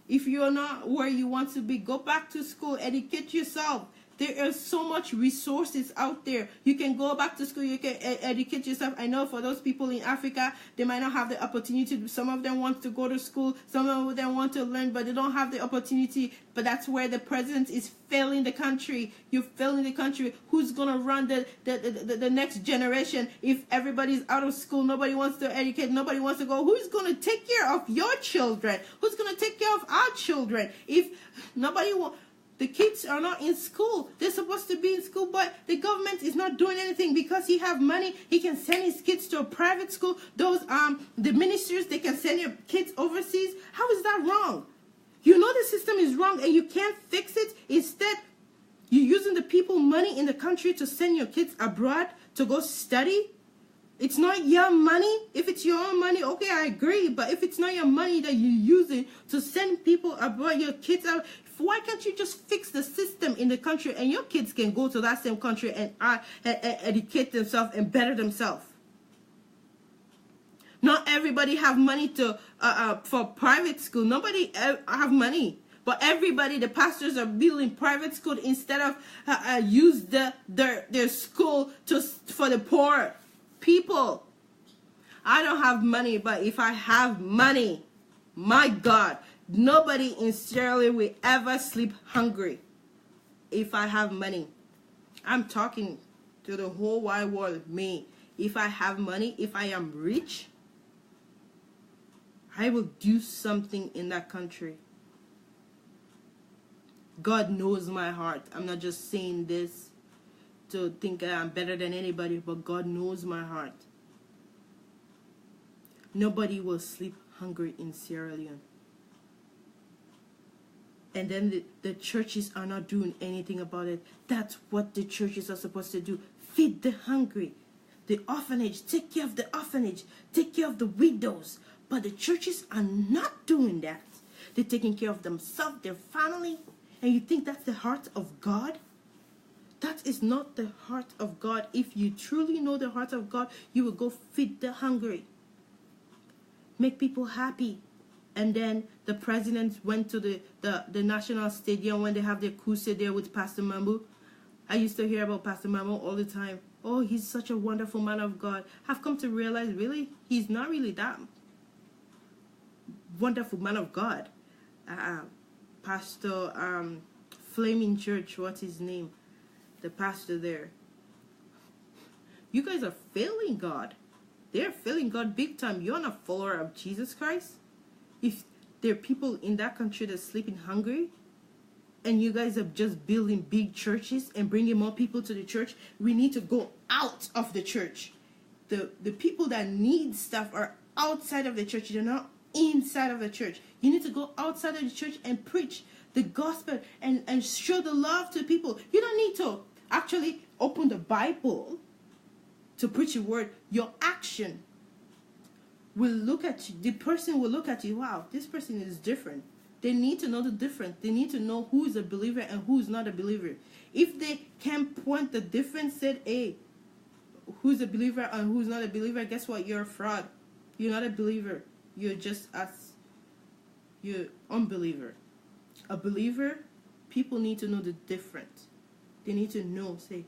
If you're not where you want to be, go back to school. Educate yourself. There are so much resources out there. You can go back to school. You can educate yourself. I know for those people in Africa, they might not have the opportunity to. Some of them want to go to school. Some of them want to learn, but they don't have the opportunity. But that's where the president is failing the country. You're failing the country. Who's going to run the next generation if everybody's out of school? Nobody wants to educate. Nobody wants to go. Who's going to take care of your children? Who's going to take care of our children? If nobody wants... The kids are not in school. They're supposed to be in school, but the government is not doing anything because he have money. He can send his kids to a private school. Those the ministers, they can send your kids overseas. How is that wrong? You know the system is wrong and you can't fix it. Instead, you're using the people money in the country to send your kids abroad to go study. It's not your money. If it's your own money, okay, I agree. But if it's not your money that you're using to send people abroad, your kids out, why can't you just fix the system in the country and your kids can go to that same country and educate themselves and better themselves? Not everybody have money to for private school. Nobody have money. But everybody, the pastors are building private school instead of use their school for the poor people. I don't have money, but if I have money, my God, nobody in Sierra Leone will ever sleep hungry. If I have money, I'm talking to the whole wide world. Me, if I have money, if I am rich, I will do something in that country. God knows my heart. I'm not just saying this to think I'm better than anybody, but God knows my heart. Nobody will sleep hungry in Sierra Leone. And then the churches are not doing anything about it. That's what the churches are supposed to do. Feed the hungry. The orphanage, take care of the orphanage. Take care of the widows. But the churches are not doing that. They're taking care of themselves, their family. And you think that's the heart of God? That is not the heart of God. If you truly know the heart of God, you will go feed the hungry. Make people happy. And then the president went to the national stadium when they have their crusade there with Pastor Mambo. I used to hear about Pastor Mambo all the time. Oh, he's such a wonderful man of God. I've come to realize, really, he's not really that wonderful man of God. Pastor Flaming Church, what's his name? The pastor there. You guys are failing God. They're failing God big time. You're not a follower of Jesus Christ. If there are people in that country that's sleeping hungry, and you guys are just building big churches and bringing more people to the church, we need to go out of the church. The people that need stuff are outside of the church. They're not inside of the church. You need to go outside of the church and preach the gospel and show the love to people. You don't need to actually open the Bible to preach a word. Your action will look at you. The person will look at you. Wow, this person is different. They need to know the difference. They need to know who is a believer and who is not a believer. If they can point the difference, said, hey, who's a believer and who's not a believer, guess what? You're a fraud. You're not a believer. You're just us. You're unbeliever. A believer, people need to know the difference. They need to know, say,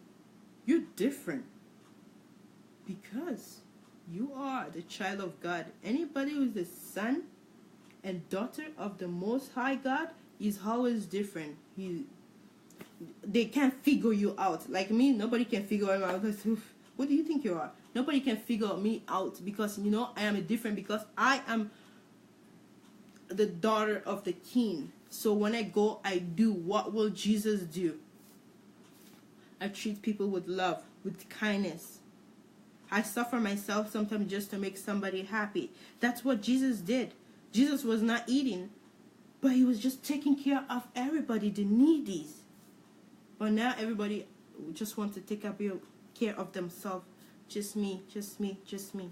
you're different. Because you are the child of God. Anybody who's the son and daughter of the Most High God is always different. They can't figure you out. Like me, nobody can figure me out. Because, what do you think you are? Nobody can figure me out because, I am different because I am the daughter of the King. So when I go, I do. What will Jesus do? I treat people with love, with kindness. I suffer myself sometimes just to make somebody happy. That's what Jesus did. Jesus was not eating, but he was just taking care of everybody, the needies. But now everybody just wants to take care of themselves. Just me, just me, just me.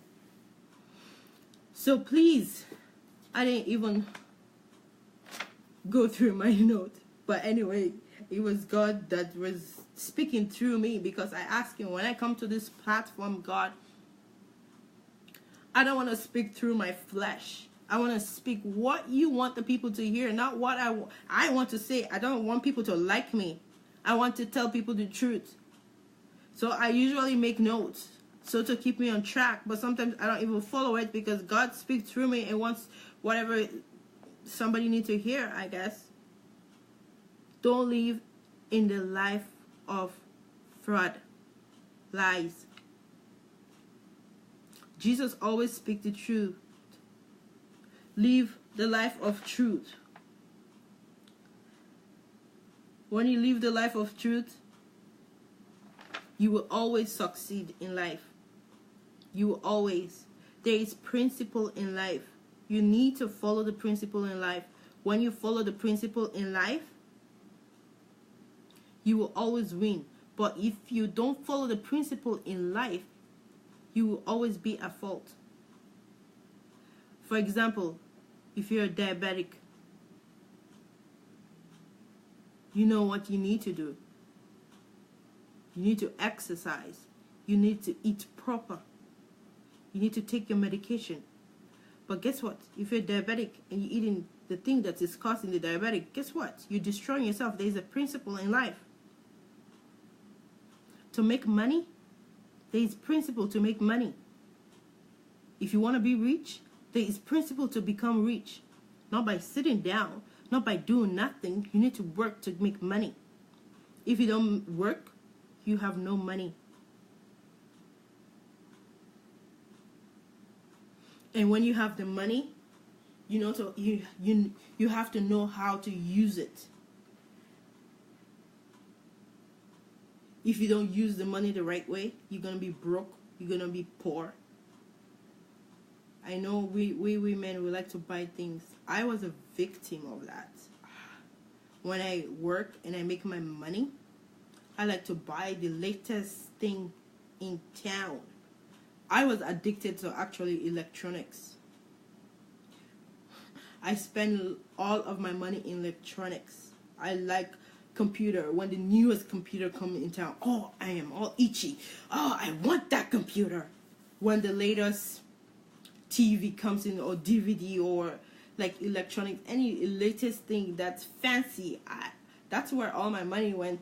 So please, I didn't even go through my note. But anyway, it was God that was speaking through me, because I asked him, when I come to this platform, God, I don't want to speak through my flesh. I want to speak what you want the people to hear, not what I want to say. I don't want people to like me. I want to tell people the truth. So I usually make notes so to keep me on track, but sometimes I don't even follow it because God speaks through me and wants whatever somebody needs to hear, I guess. Don't live in the life of fraud, lies. Jesus always speaks the truth. Live the life of truth. When you live the life of truth, you will always succeed in life. You will always. There is principle in life. You need to follow the principle in life. When you follow the principle in life, you will always win. But if you don't follow the principle in life, you will always be at fault. For example, if you're a diabetic, you know what you need to do. You need to exercise. You need to eat proper. You need to take your medication. But guess what? If you're diabetic and you're eating the thing that is causing the diabetic, guess what? You're destroying yourself. There is a principle in life. To make money, there is principle to make money. If you want to be rich, there is principle to become rich. Not by sitting down, not by doing nothing. You need to work to make money. If you don't work, you have no money. And when you have the money, you have to know how to use it. If you don't use the money the right way, you're going to be broke. You're going to be poor. I know we women, we like to buy things. I was a victim of that. When I work and I make my money, I like to buy the latest thing in town. I was addicted to actually electronics. I spend all of my money in electronics. I like computer. When the newest computer comes in town, oh, I am all itchy. Oh, I want that computer. When the latest TV comes in, or DVD, or like electronics, any latest thing that's fancy, that's where all my money went.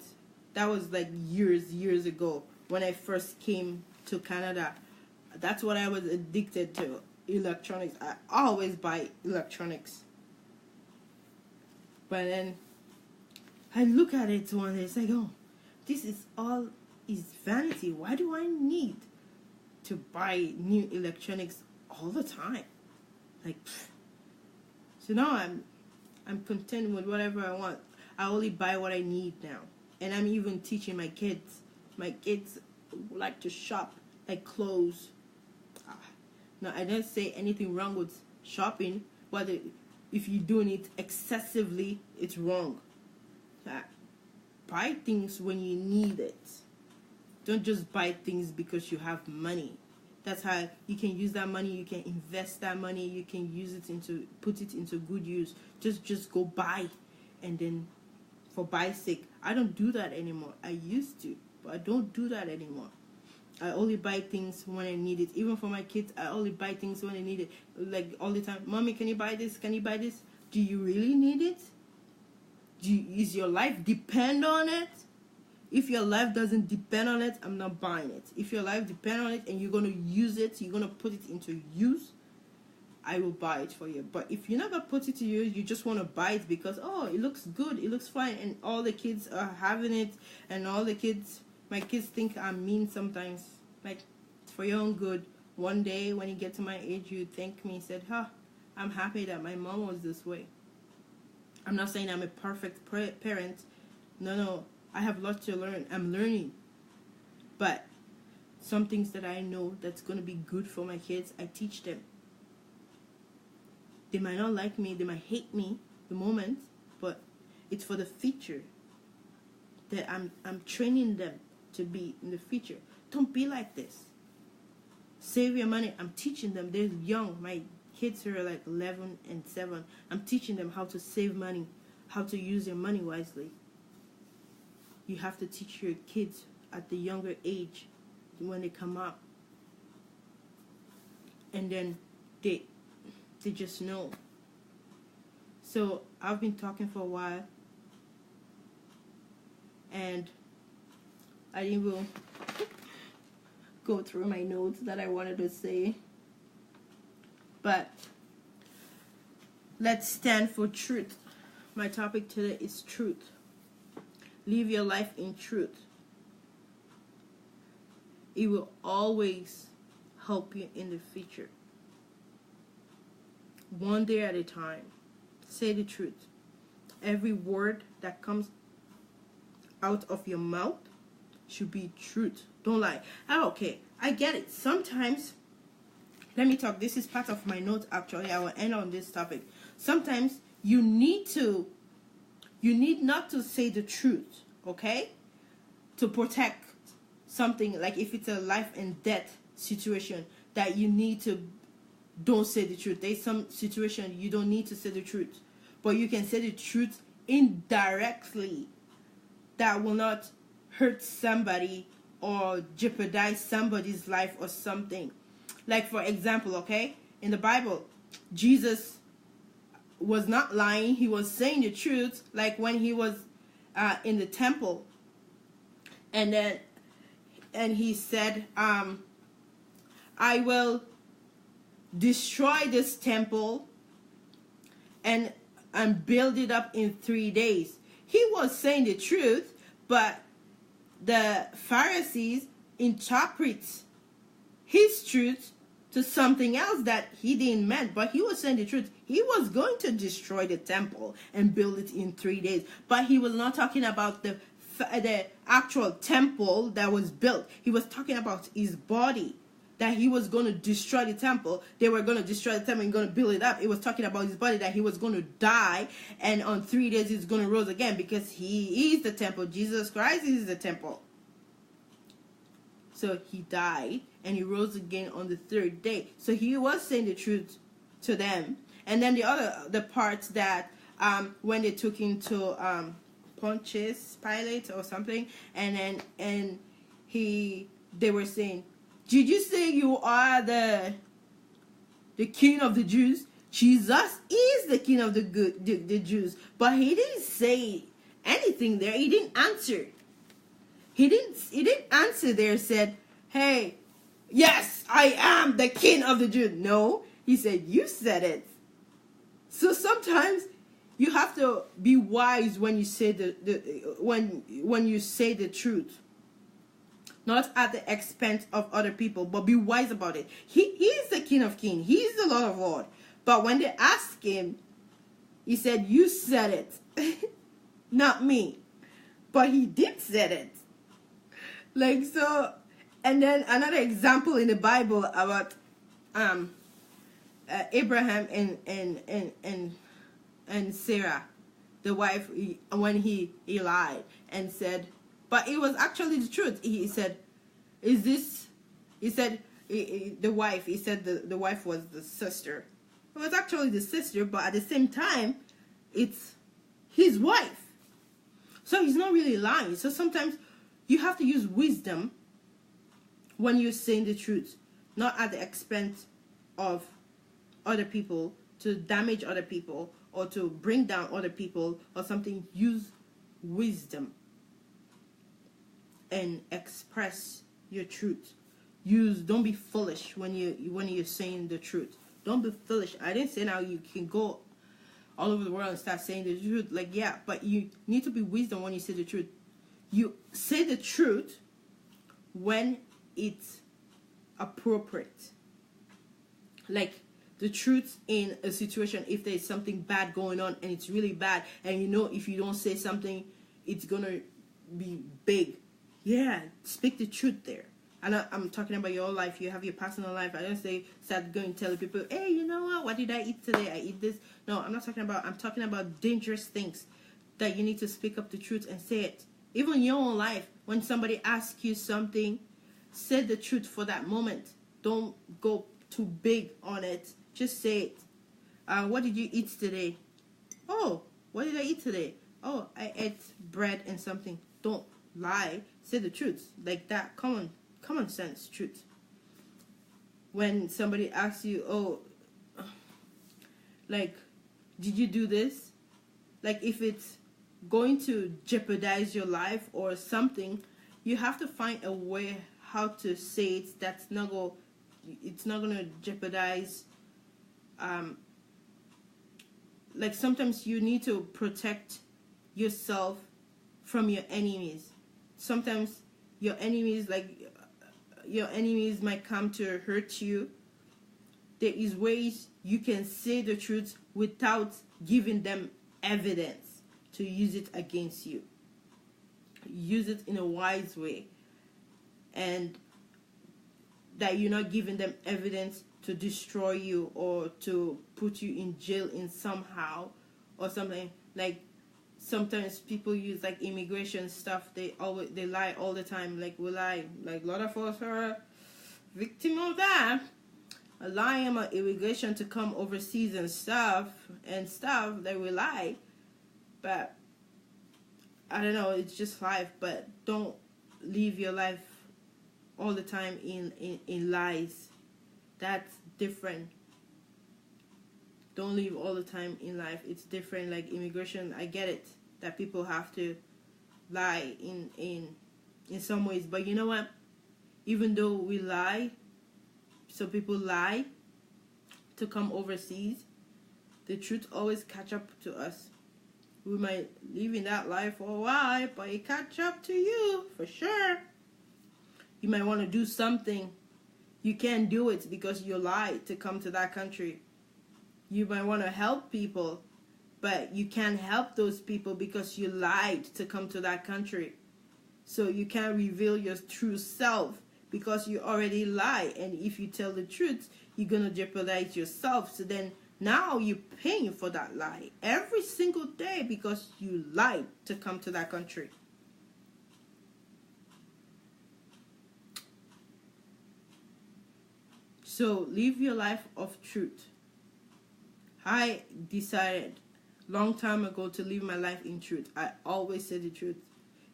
That was like years ago when I first came to Canada. That's what I was addicted to, electronics. I always buy electronics. But then I look at it one day, it's like, oh, this is all is vanity. Why do I need to buy new electronics all the time? Like, so now I'm content with whatever I want. I only buy what I need now. And I'm even teaching my kids. My kids like to shop, like clothes. Now, I don't say anything wrong with shopping, but if you're doing it excessively, it's wrong. Buy things when you need it. Don't just buy things because you have money. That's how you can use that money. You can invest that money. You can use it put it into good use. Just go buy, and then for buy's sake. I don't do that anymore. I used to, but I don't do that anymore. I only buy things when I need it. Even for my kids, I only buy things when I need it. Like all the time, Mommy, can you buy this? Can you buy this? Do you really need it? Is your life depend on it? If your life doesn't depend on it, I'm not buying it. If your life depend on it and you're going to use it, you're going to put it into use, I will buy it for you. But if you never put it to use, you just want to buy it because, oh, it looks good, it looks fine, and all the kids are having it, and all the kids, my kids think I'm mean sometimes. Like, it's for your own good. One day when you get to my age, you thank me and said, I'm happy that my mom was this way. I'm not saying I'm a perfect parent. No, I have lots to learn. I'm learning. But some things that I know that's going to be good for my kids, I teach them. They might not like me, they might hate me the moment, but it's for the future that I'm training them to be in the future. Don't be like this. Save your money. I'm teaching them. They're young. My kids are like 11 and 7. I'm teaching them how to save money, how to use their money wisely. You have to teach your kids at the younger age when they come up. And then they just know. So I've been talking for a while, and I didn't even go through my notes that I wanted to say. But let's stand for truth. My topic today is truth. Live your life in truth. It will always help you in the future. One day at a time. Say the truth. Every word that comes out of your mouth should be truth. Don't lie. Okay, I get it. Sometimes, let me talk. This is part of my notes actually. I will end on this topic. Sometimes you need not to say the truth, okay? To protect something, like if it's a life and death situation that you need to, don't say the truth. There's some situation you don't need to say the truth, but you can say the truth indirectly that will not hurt somebody or jeopardize somebody's life or something. Like, for example, okay, in the Bible, Jesus was not lying. He was saying the truth, like when he was in the temple, and he said, I will destroy this temple and build it up in 3 days. He was saying the truth, but the Pharisees interpret his truth to something else that he didn't mean. But he was saying the truth. He was going to destroy the temple and build it in 3 days, but he was not talking about the actual temple that was built. He was talking about his body, that he was going to destroy the temple. They were going to destroy the temple and going to build it up. It was talking about his body, that he was going to die, and on 3 days he's going to rise again, because he is the temple. Jesus Christ is the temple. So he died and he rose again on the 3rd day. So he was saying the truth to them. And then the parts that when they took him to Pontius Pilate or something, and they were saying, did you say you are the king of the Jews? Jesus is the king of the Jews. But he didn't say anything there. He didn't answer. He didn't answer there, said, hey, yes, I am the king of the Jews. No, he said, you said it. So sometimes you have to be wise when you say when you say the truth. Not at the expense of other people, but be wise about it. He is the King of Kings. He is the Lord of Lords. But when they asked him, he said, you said it. Not me. But he did said it. Like, so, and then another example in the Bible about Abraham and Sarah, the wife, when he lied and said, but it was actually the truth. He said, is this, he said, the wife, he said the wife was the sister. It was actually the sister, but at the same time, it's his wife. So he's not really lying. So sometimes you have to use wisdom when you're saying the truth, not at the expense of other people, to damage other people or to bring down other people or something. Use wisdom and express your truth. Don't be foolish when you're saying the truth. Don't be foolish. I didn't say now you can go all over the world and start saying the truth. Like, yeah, but you need to be wisdom when you say the truth. You say the truth when it's appropriate. Like, the truth in a situation, if there's something bad going on and it's really bad, and you know if you don't say something, it's gonna be big. Yeah, speak the truth there. And I'm talking about your life. You have your personal life. I don't say start going to tell people, hey, you know what? What did I eat today? I eat this. No, I'm not talking about. I'm talking about dangerous things that you need to speak up the truth and say it. Even in your own life, when somebody asks you something, say the truth for that moment. Don't go too big on it. Just say it. What did you eat today? Oh, what did I eat today? Oh, I ate bread and something. Don't lie. Say the truth. Like that. Common sense truth. When somebody asks you, oh, like, did you do this? Like, if it's going to jeopardize your life or something, you have to find a way how to say it it's not gonna jeopardize. Like, sometimes you need to protect yourself from your enemies. Sometimes your enemies might come to hurt you. There is ways you can say the truth without giving them evidence to use it against you. Use it in a wise way, and that you're not giving them evidence to destroy you or to put you in jail in somehow or something. Like, sometimes people use like immigration stuff. They lie all the time. Like, we lie. Like, a lot of us are victim of that. Lying about immigration to come overseas and stuff. That we lie. But I don't know. It's just life. But don't live your life all the time in lies. That's different. Don't live all the time in life. It's different. Like immigration, I get it that people have to lie in some ways, but you know what? Even though we lie, so people lie to come overseas, the truth always catch up to us. We might live in that life for a while, but it catch up to you for sure. You might want to do something. You can't do it because you lied to come to that country. You might want to help people, but you can't help those people because you lied to come to that country. So you can't reveal your true self because you already lie. And if you tell the truth, you're going to jeopardize yourself. So then now you're paying for that lie every single day because you lied to come to that country. So live your life of truth. I decided long time ago to live my life in truth. I always say the truth.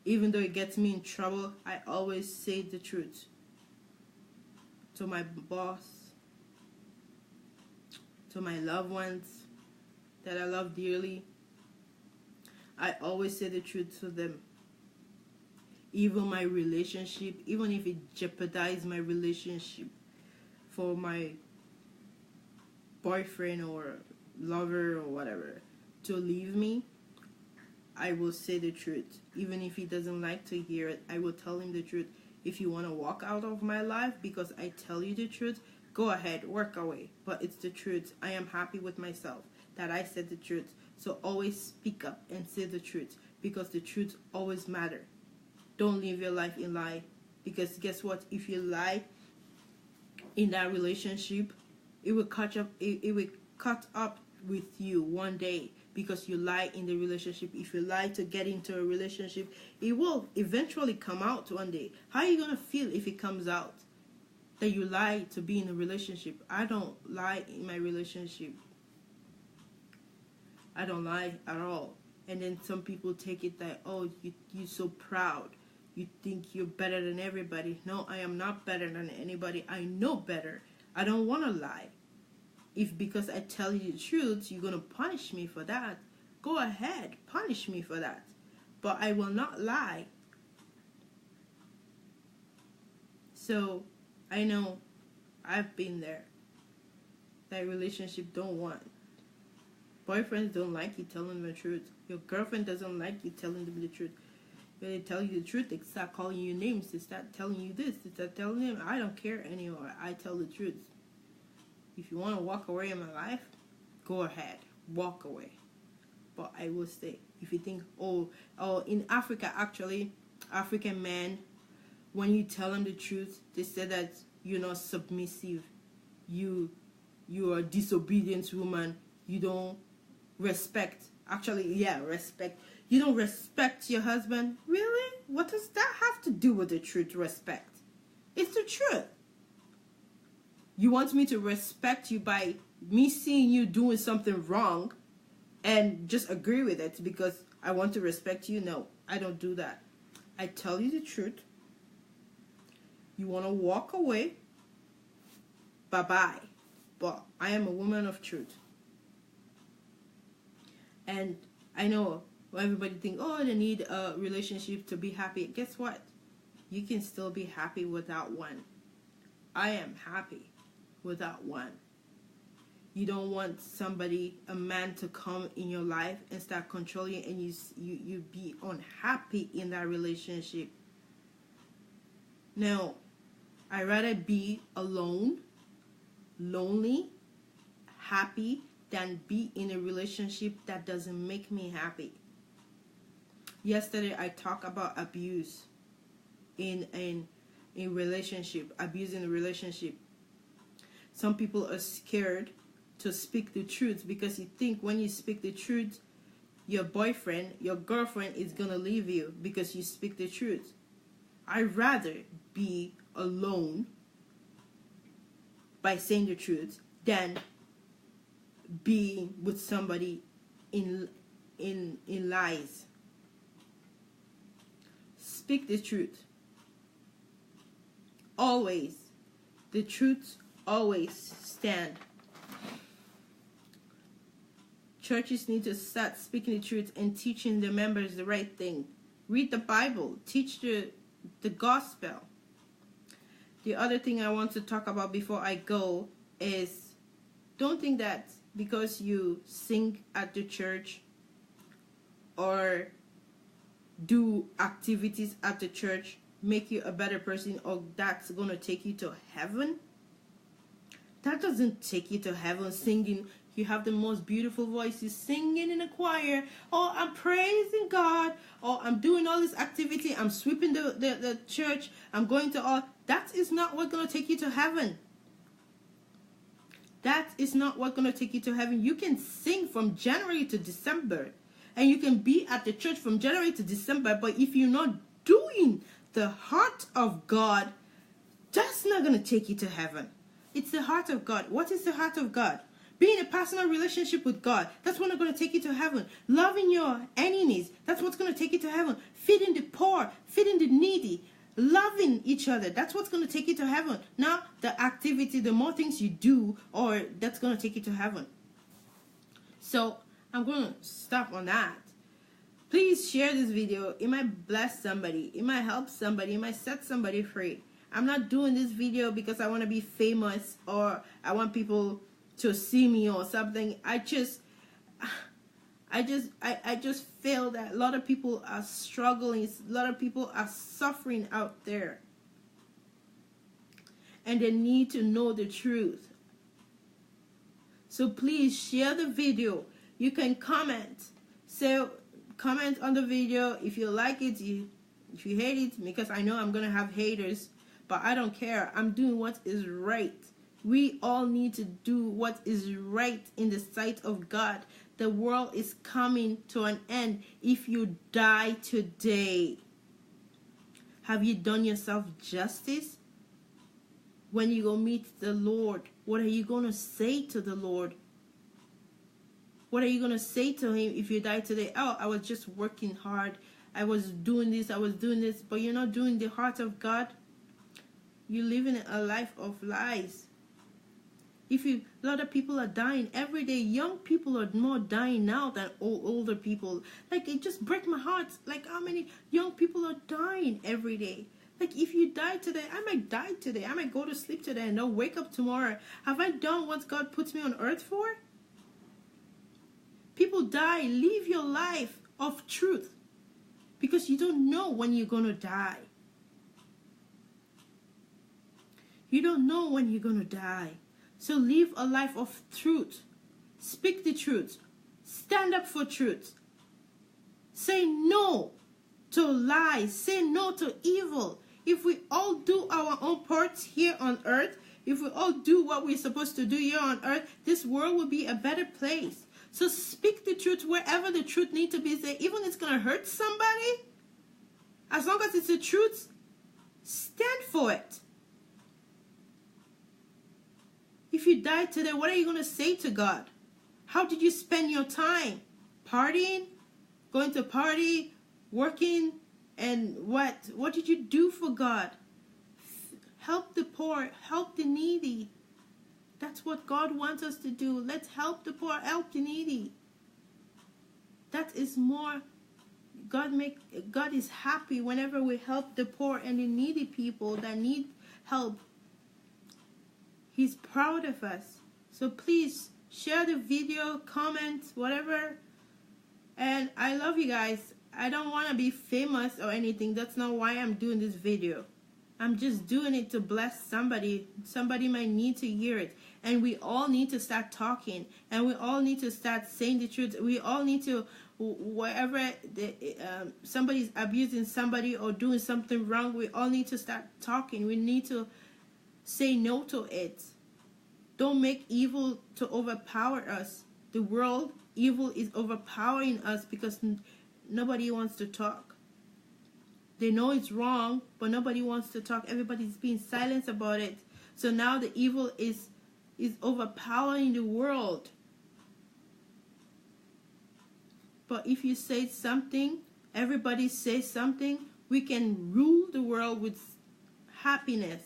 Even though it gets me in trouble, I always say the truth. To my boss, to my loved ones that I love dearly, I always say the truth to them. Even my relationship, even if it jeopardizes my relationship for my boyfriend or lover or whatever to leave me, I will say the truth. Even if he doesn't like to hear it, I will tell him the truth. If you want to walk out of my life because I tell you the truth, go ahead, work away. But it's the truth. I am happy with myself that I said the truth. So always speak up and say the truth, because the truth always matters. Don't live your life in lie, because guess what? If you lie in that relationship, it will catch up. It will cut up with you one day because you lie in the relationship. If you lie to get into a relationship, it will eventually come out one day. How are you gonna feel if it comes out that you lie to be in a relationship? I don't lie in my relationship. I don't lie at all. And then some people take it that, oh, you're so proud. You think you're better than everybody. No, I am not better than anybody. I know better. I don't want to lie. If because I tell you the truth, you're going to punish me for that, go ahead, punish me for that. But I will not lie. So, I know I've been there. that relationship don't want. Boyfriends don't like you telling them the truth. Your girlfriend doesn't like you telling them the truth. When they tell you the truth, they start calling you names. They start telling you this. They start telling them, I don't care anymore. I tell the truth. If you want to walk away in my life, go ahead. Walk away. But I will stay. If you think, oh, in Africa, actually, African men, when you tell them the truth, they say that you're not submissive. You are a disobedient woman. You don't respect. Actually, yeah, respect. You don't respect your husband? Really? What does that have to do with the truth, respect? It's the truth. You want me to respect you by me seeing you doing something wrong and just agree with it because I want to respect you? No, I don't do that. I tell you the truth. You want to walk away? Bye-bye. But I am a woman of truth. And I know everybody think, oh, they need a relationship to be happy. Guess what? You can still be happy without one. I am happy without one. You don't want somebody, a man, to come in your life and start controlling you, and you be unhappy in that relationship. No, I'd rather be alone, lonely, happy, than be in a relationship that doesn't make me happy. Yesterday I talked about abuse in relationship, abuse in a relationship. Some people are scared to speak the truth because you think when you speak the truth, your boyfriend, your girlfriend is gonna leave you because you speak the truth. I'd rather be alone by saying the truth than being with somebody in lies. Speak the truth. Always. The truth always stand. Churches need to start speaking the truth and teaching the members the right thing. Read the Bible. Teach the gospel. The other thing I want to talk about before I go is, don't think that because you sing at the church or do activities at the church make you a better person, or that's going to take you to heaven. That doesn't take you to heaven. Singing, you have the most beautiful voice, you're singing in a choir, or I'm praising God, or I'm doing all this activity, I'm sweeping the church, I'm going to all. That is not what's going to take you to heaven. That is not what's going to take you to heaven. You can sing from January to December, and you can be at the church from January to December, but if you're not doing the heart of God, that's not going to take you to heaven. It's the heart of God. What is the heart of God? Being in a personal relationship with God, that's what's going to take you to heaven. Loving your enemies, that's what's going to take you to heaven. Feeding the poor, feeding the needy, loving each other, that's what's going to take you to heaven. Now, the activity, the more things you do, or that's going to take you to heaven. So, I'm going to stop on that. Please share this video. It might bless somebody. It might help somebody. It might set somebody free. I'm not doing this video because I want to be famous or I want people to see me or something. I just feel that a lot of people are struggling. A lot of people are suffering out there. And they need to know the truth. So please share the video. You can comment. So comment on the video if you like it, if you hate it, because I know I'm going to have haters. But I don't care. I'm doing what is right. We all need to do what is right in the sight of God. The world is coming to an end if you die today. Have you done yourself justice? When you go meet the Lord, what are you going to say to the Lord? What are you going to say to him if you die today? Oh, I was just working hard. I was doing this, but you're not doing the heart of God. You're living a life of lies. A lot of people are dying every day. Young people are more dying now than older people. Like, it just breaks my heart. Like, how many young people are dying every day? Like, if you die today, I might die today. I might go to sleep today and don't wake up tomorrow. Have I done what God puts me on earth for? People die. Live your life of truth, because you don't know when you're going to die. You don't know when you're going to die. So live a life of truth. Speak the truth. Stand up for truth. Say no to lies. Say no to evil. If we all do our own parts here on earth, if we all do what we're supposed to do here on earth, this world will be a better place. So speak the truth wherever the truth needs to be said. Even if it's going to hurt somebody, as long as it's the truth, stand for it. If you die today, what are you going to say to God? How did you spend your time? Partying? Going to party? Working? And what? What did you do for God? Help the poor. Help the needy. That's what God wants us to do. Let's help the poor. Help the needy. That is more. God is happy whenever we help the poor and the needy people that need help. He's proud of us. So please share the video, comment, whatever. And I love you guys. I don't want to be famous or anything. That's not why I'm doing this video. I'm just doing it to bless somebody. Somebody might need to hear it. And we all need to start talking. And we all need to start saying the truth. We all need to, wherever somebody's abusing somebody or doing something wrong, we all need to start talking. We need to say no to it. Don't make evil to overpower us. The world, evil is overpowering us because nobody wants to talk. They know it's wrong, but nobody wants to talk. Everybody's being silent about it. So now the evil is overpowering the world. But if you say something, everybody says something, we can rule the world with happiness.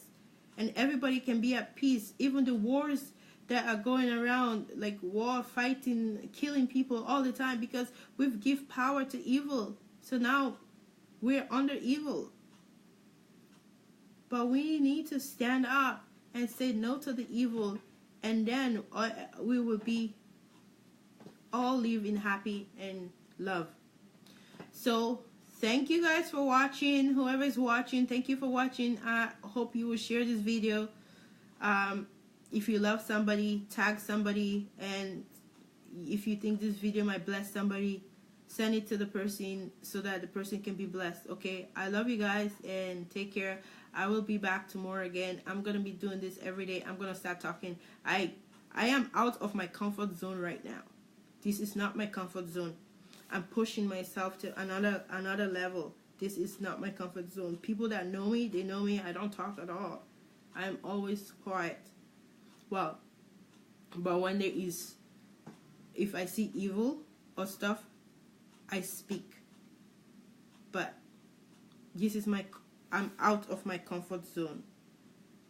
And everybody can be at peace. Even the wars that are going around, like war, fighting, killing people all the time, because we've given power to evil. So now we're under evil. But we need to stand up and say no to the evil, and then we will be all live in happy and love. So thank you guys for watching. Whoever is watching, thank you for watching. I hope you will share this video. If you love somebody, tag somebody, and if you think this video might bless somebody, send it to the person so that the person can be blessed. Okay, I love you guys and take care. I will be back tomorrow again. I'm gonna be doing this every day. I'm gonna start talking. I am out of my comfort zone right now. This is not my comfort zone. I'm pushing myself to another level. This is not my comfort zone. People that know me, they know me. I don't talk at all. I'm always quiet. Well, but when there is, if I see evil or stuff, I speak. But this is I'm out of my comfort zone.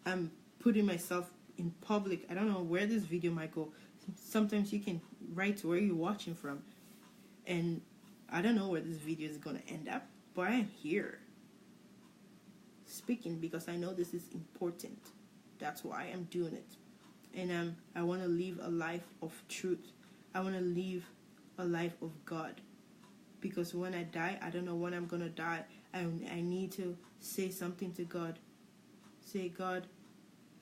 I'm putting myself in public. I don't know where this video might go. Sometimes you can write where you're watching from. And I don't know where this video is going to end up, but I am here speaking because I know this is important. That's why I'm doing it. And I want to live a life of truth. I want to live a life of God. Because when I die, I don't know when I'm going to die. I need to say something to God. Say, God,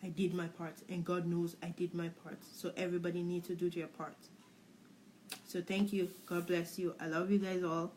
I did my part. And God knows I did my part. So everybody needs to do their part. So thank you. God bless you. I love you guys all.